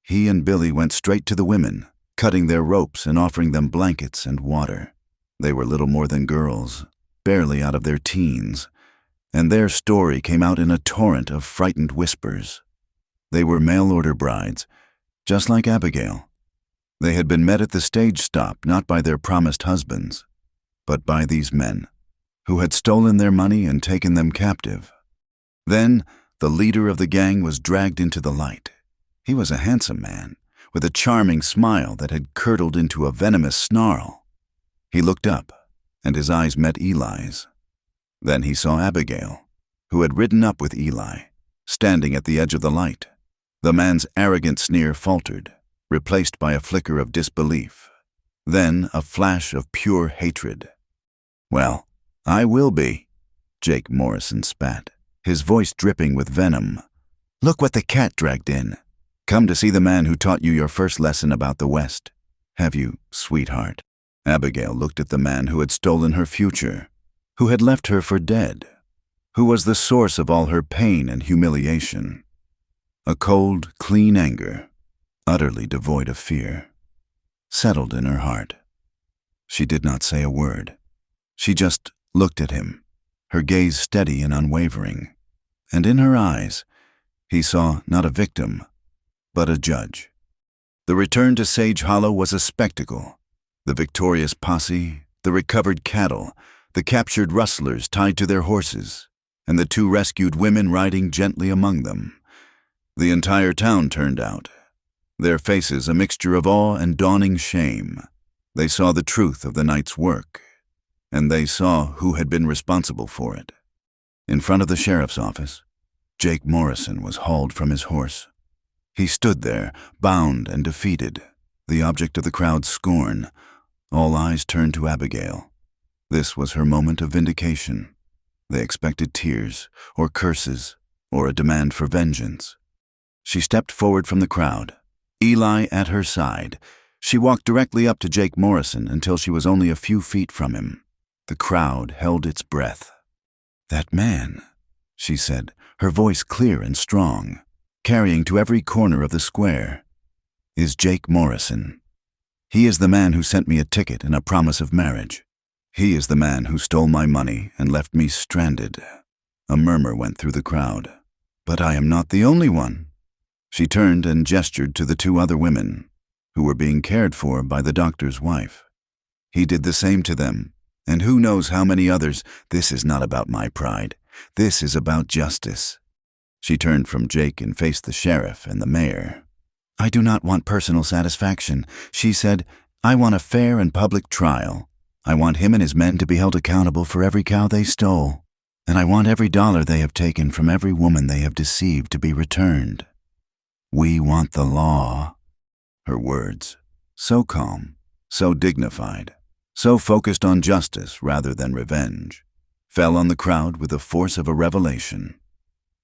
A: He and Billy went straight to the women, cutting their ropes and offering them blankets and water. They were little more than girls, barely out of their teens, and their story came out in a torrent of frightened whispers. They were mail-order brides, just like Abigail. They had been met at the stage stop not by their promised husbands, but by these men, who had stolen their money and taken them captive. Then, the leader of the gang was dragged into the light. He was a handsome man, with a charming smile that had curdled into a venomous snarl. He looked up, and his eyes met Eli's. Then he saw Abigail, who had ridden up with Eli, standing at the edge of the light. The man's arrogant sneer faltered, replaced by a flicker of disbelief. Then a flash of pure hatred. "Well, I will be," Jake Morrison spat, his voice dripping with venom. "Look what the cat dragged in. Come to see the man who taught you your first lesson about the West. Have you, sweetheart?" Abigail looked at the man who had stolen her future, who had left her for dead, who was the source of all her pain and humiliation. A cold, clean anger, utterly devoid of fear, settled in her heart. She did not say a word. She just looked at him, her gaze steady and unwavering, and in her eyes he saw not a victim, but a judge. The return to Sage Hollow was a spectacle. The victorious posse, the recovered cattle, the captured rustlers tied to their horses, and the 2 rescued women riding gently among them. The entire town turned out, their faces a mixture of awe and dawning shame. They saw the truth of the night's work, and they saw who had been responsible for it. In front of the sheriff's office, Jake Morrison was hauled from his horse. He stood there, bound and defeated, the object of the crowd's scorn. All eyes turned to Abigail. This was her moment of vindication. They expected tears, or curses, or a demand for vengeance. She stepped forward from the crowd, Eli at her side. She walked directly up to Jake Morrison until she was only a few feet from him. The crowd held its breath. "That man," she said, her voice clear and strong, carrying to every corner of the square, "is Jake Morrison. He is the man who sent me a ticket and a promise of marriage. He is the man who stole my money and left me stranded. A murmur went through the crowd. But I am not the only one. She turned and gestured to the two other women, who were being cared for by the doctor's wife. He did the same to them, and who knows how many others. This is not about my pride. This is about justice. She turned from Jake and faced the sheriff and the mayor. I do not want personal satisfaction, she said. I want a fair and public trial. I want him and his men to be held accountable for every cow they stole. And I want every dollar they have taken from every woman they have deceived to be returned. We want the law. Her words, so calm, so dignified, so focused on justice rather than revenge, fell on the crowd with the force of a revelation.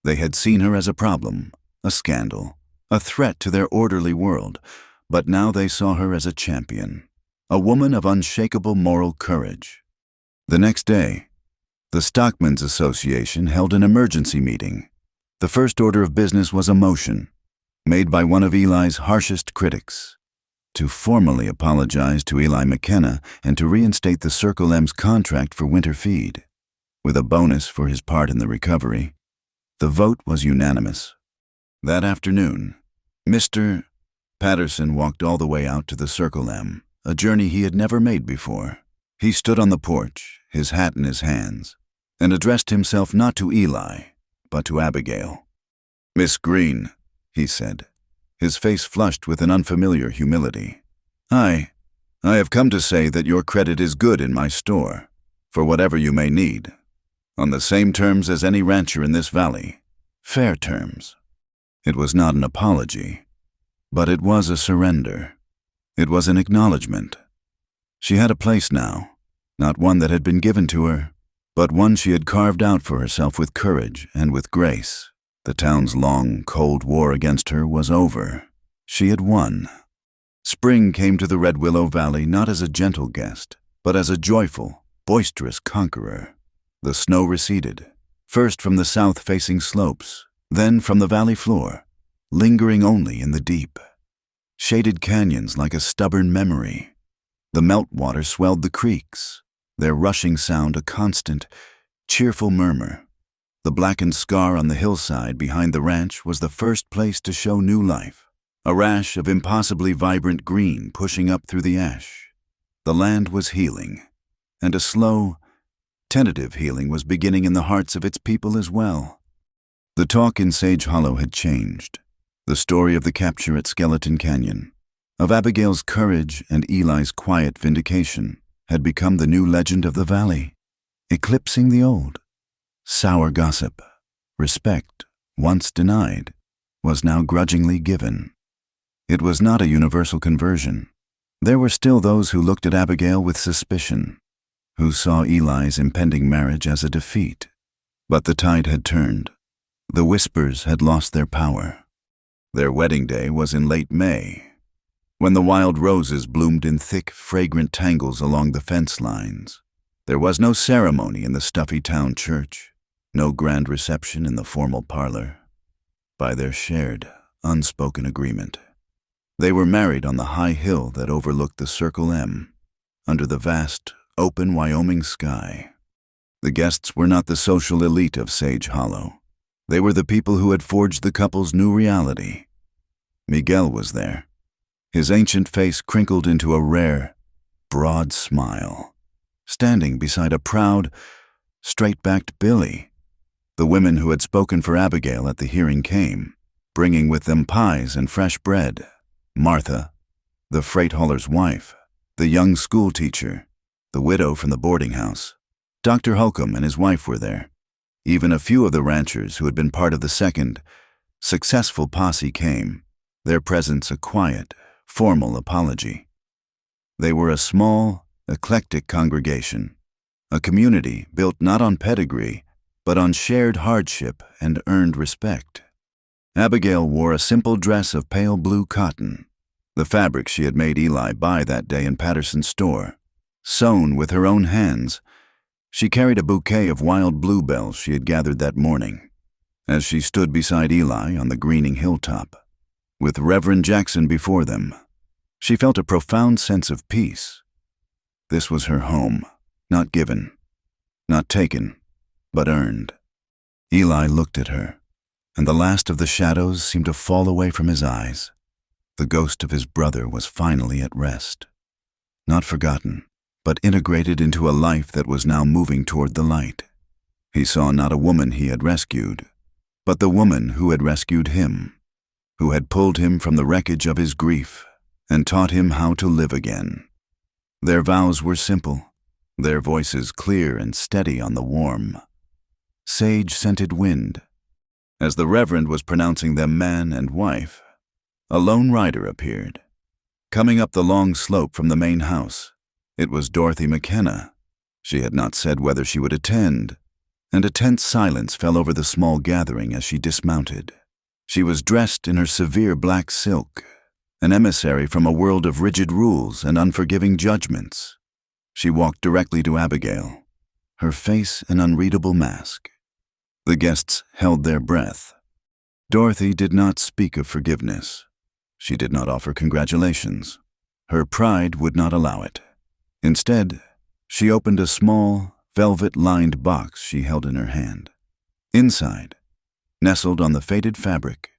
A: They had seen her as a problem, a scandal, a threat to their orderly world, but now they saw her as a champion, a woman of unshakable moral courage. The next day, the Stockmen's Association held an emergency meeting. The first order of business was a motion, made by one of Eli's harshest critics, to formally apologize to Eli McKenna and to reinstate the Circle M's contract for winter feed, with a bonus for his part in the recovery. The vote was unanimous. That afternoon, Mr. Patterson walked all the way out to the Circle M, a journey he had never made before. He stood on the porch, his hat in his hands, and addressed himself not to Eli, but to Abigail. Miss Green, he said, his face flushed with an unfamiliar humility. I have come to say that your credit is good in my store, for whatever you may need, on the same terms as any rancher in this valley, fair terms. It was not an apology, but it was a surrender. It was an acknowledgement. She had a place now, not one that had been given to her, but one she had carved out for herself with courage and with grace. The town's long, cold war against her was over. She had won. Spring came to the Red Willow Valley not as a gentle guest, but as a joyful, boisterous conqueror. The snow receded, first from the south-facing slopes, then from the valley floor, lingering only in the deep. Shaded canyons like a stubborn memory. The meltwater swelled the creeks, their rushing sound a constant, cheerful murmur. The blackened scar on the hillside behind the ranch was the first place to show new life, a rash of impossibly vibrant green pushing up through the ash. The land was healing, and a slow, tentative healing was beginning in the hearts of its people as well. The talk in Sage Hollow had changed. The story of the capture at Skeleton Canyon, of Abigail's courage and Eli's quiet vindication, had become the new legend of the valley, eclipsing the old. Sour gossip, respect, once denied, was now grudgingly given. It was not a universal conversion. There were still those who looked at Abigail with suspicion, who saw Eli's impending marriage as a defeat. But the tide had turned. The whispers had lost their power. Their wedding day was in late May, when the wild roses bloomed in thick, fragrant tangles along the fence lines. There was no ceremony in the stuffy town church, no grand reception in the formal parlor. By their shared, unspoken agreement, they were married on the high hill that overlooked the Circle M, under the vast, open Wyoming sky. The guests were not the social elite of Sage Hollow. They were the people who had forged the couple's new reality. Miguel was there, his ancient face crinkled into a rare, broad smile, standing beside a proud, straight-backed Billy. The women who had spoken for Abigail at the hearing came, bringing with them pies and fresh bread. Martha, the freight hauler's wife, the young school teacher, the widow from the boarding house. Dr. Holcomb and his wife were there. Even a few of the ranchers who had been part of the second, successful posse came, their presence a quiet, formal apology. They were a small, eclectic congregation, a community built not on pedigree, but on shared hardship and earned respect. Abigail wore a simple dress of pale blue cotton, the fabric she had made Eli buy that day in Patterson's store. Sewn with her own hands, she carried a bouquet of wild bluebells she had gathered that morning. As she stood beside Eli on the greening hilltop, with Reverend Jackson before them, she felt a profound sense of peace. This was her home, Not given, not taken, but earned. Eli looked at her, and the last of the shadows seemed to fall away from his eyes. The ghost of his brother was finally at rest. Not forgotten, but integrated into a life that was now moving toward the light. He saw not a woman he had rescued, but the woman who had rescued him, who had pulled him from the wreckage of his grief and taught him how to live again. Their vows were simple, their voices clear and steady on the warm, sage-scented wind. As the Reverend was pronouncing them man and wife, a lone rider appeared, coming up the long slope from the main house. It was Dorothy McKenna. She had not said whether she would attend, and a tense silence fell over the small gathering as she dismounted. She was dressed in her severe black silk, an emissary from a world of rigid rules and unforgiving judgments. She walked directly to Abigail, her face an unreadable mask. The guests held their breath. Dorothy did not speak of forgiveness. She did not offer congratulations. Her pride would not allow it. Instead, she opened a small, velvet-lined box she held in her hand. Inside, nestled on the faded fabric,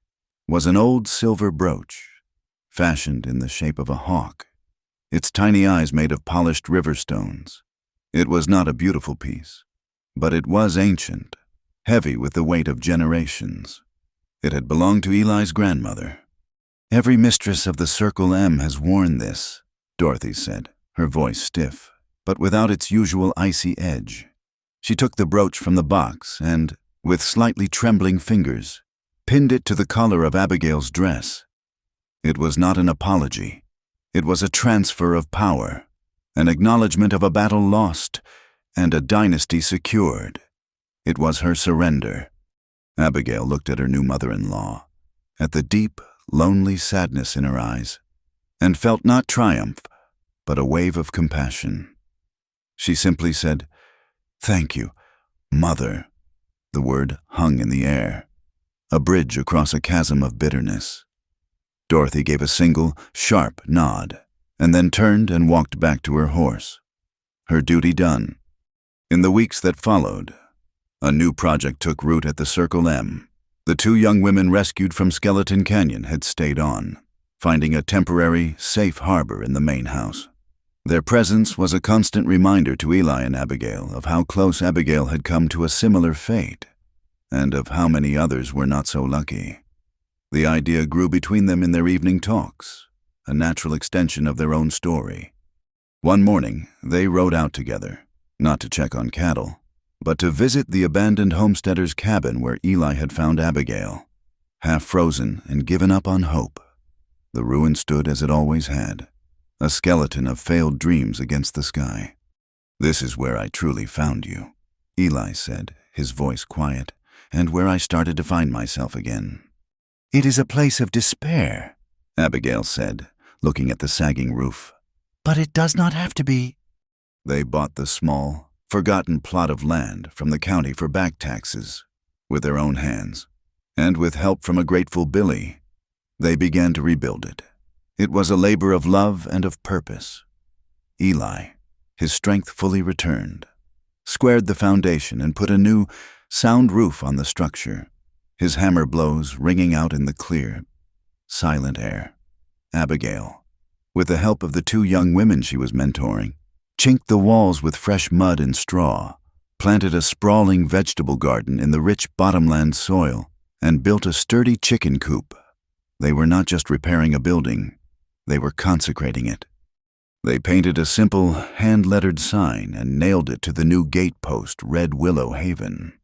A: was an old silver brooch, fashioned in the shape of a hawk, its tiny eyes made of polished river stones. It was not a beautiful piece, but it was ancient, heavy with the weight of generations. It had belonged to Eli's grandmother. "Every mistress of the Circle M has worn this," Dorothy said, her voice stiff, but without its usual icy edge. She took the brooch from the box and, with slightly trembling fingers, pinned it to the collar of Abigail's dress. It was not an apology. It was a transfer of power, an acknowledgement of a battle lost and a dynasty secured. It was her surrender. Abigail looked at her new mother-in-law, at the deep, lonely sadness in her eyes, and felt not triumph, but a wave of compassion. She simply said, "Thank you, Mother." The word hung in the air, a bridge across a chasm of bitterness. Dorothy gave a single, sharp nod, and then turned and walked back to her horse. Her duty done. In the weeks that followed, a new project took root at the Circle M. The two young women rescued from Skeleton Canyon had stayed on, finding a temporary, safe harbor in the main house. Their presence was a constant reminder to Eli and Abigail of how close Abigail had come to a similar fate, and of how many others were not so lucky. The idea grew between them in their evening talks, a natural extension of their own story. One morning, they rode out together, not to check on cattle, but to visit the abandoned homesteader's cabin where Eli had found Abigail. Half frozen and given up on hope, the ruin stood as it always had, a skeleton of failed dreams against the sky. "This is where I truly found you," Eli said, his voice quiet, "and where I started to find myself again." "It is a place of despair," Abigail said, looking at the sagging roof. "But it does not have to be." They bought the small, forgotten plot of land from the county for back taxes with their own hands, and with help from a grateful Billy, they began to rebuild it. It was a labor of love and of purpose. Eli, his strength fully returned, squared the foundation and put a new, sound roof on the structure, his hammer blows ringing out in the clear, silent air. Abigail, with the help of the two young women she was mentoring, chinked the walls with fresh mud and straw, planted a sprawling vegetable garden in the rich bottomland soil, and built a sturdy chicken coop. They were not just repairing a building, they were consecrating it. They painted a simple, hand-lettered sign and nailed it to the new gate post, Red Willow Haven.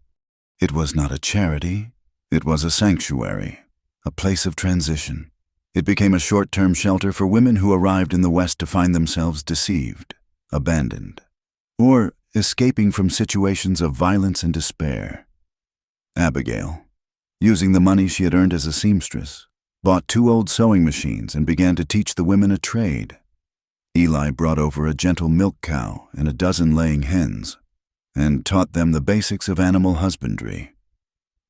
A: It was not a charity, it was a sanctuary, a place of transition. It became a short-term shelter for women who arrived in the West to find themselves deceived, abandoned, or escaping from situations of violence and despair. Abigail, using the money she had earned as a seamstress, bought 2 old sewing machines and began to teach the women a trade. Eli brought over a gentle milk cow and a dozen laying hens, and taught them the basics of animal husbandry.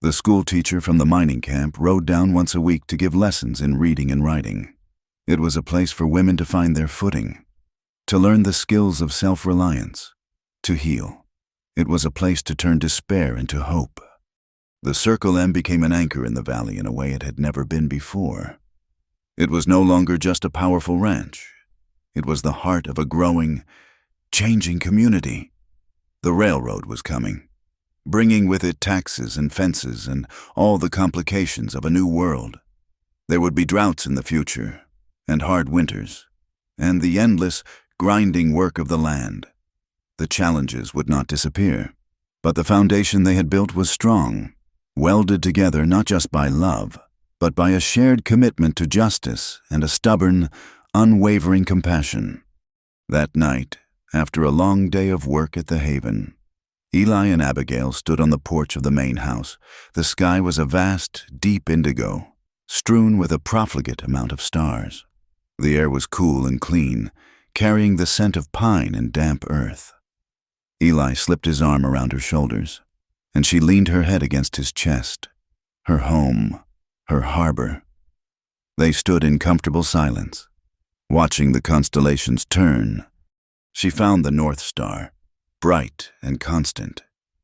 A: The school teacher from the mining camp rode down once a week to give lessons in reading and writing. It was a place for women to find their footing, to learn the skills of self-reliance, to heal. It was a place to turn despair into hope. The Circle M became an anchor in the valley in a way it had never been before. It was no longer just a powerful ranch. It was the heart of a growing, changing community. The railroad was coming, bringing with it taxes and fences and all the complications of a new world. There would be droughts in the future, and hard winters, and the endless, grinding work of the land. The challenges would not disappear, but the foundation they had built was strong, welded together not just by love, but by a shared commitment to justice and a stubborn, unwavering compassion. That night, after a long day of work at the Haven, Eli and Abigail stood on the porch of the main house. The sky was a vast, deep indigo, strewn with a profligate amount of stars. The air was cool and clean, carrying the scent of pine and damp earth. Eli slipped his arm around her shoulders, and she leaned her head against his chest. Her home, her harbor. They stood in comfortable silence, watching the constellations turn. She found the North Star, bright and constant,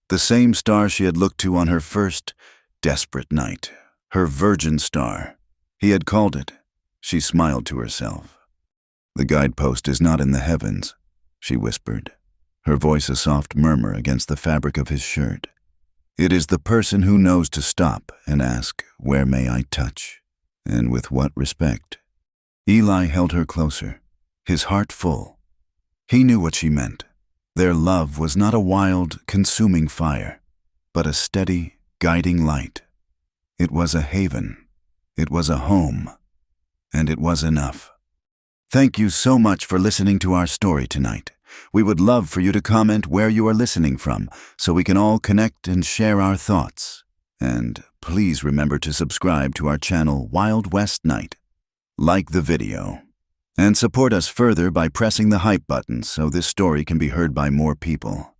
A: the same star she had looked to on her first, desperate night, her virgin star. He had called it. She smiled to herself. "The guidepost is not in the heavens," she whispered, her voice a soft murmur against the fabric of his shirt. "It is the person who knows to stop and ask, 'Where may I touch?' and with what respect." Eli held her closer, his heart full. He knew what she meant. Their love was not a wild, consuming fire, but a steady, guiding light. It was a haven. It was a home. And it was enough. Thank you so much for listening to our story tonight. We would love for you to comment where you are listening from so we can all connect and share our thoughts. And please remember to subscribe to our channel Wild West Night. Like the video. And support us further by pressing the hype button so this story can be heard by more people.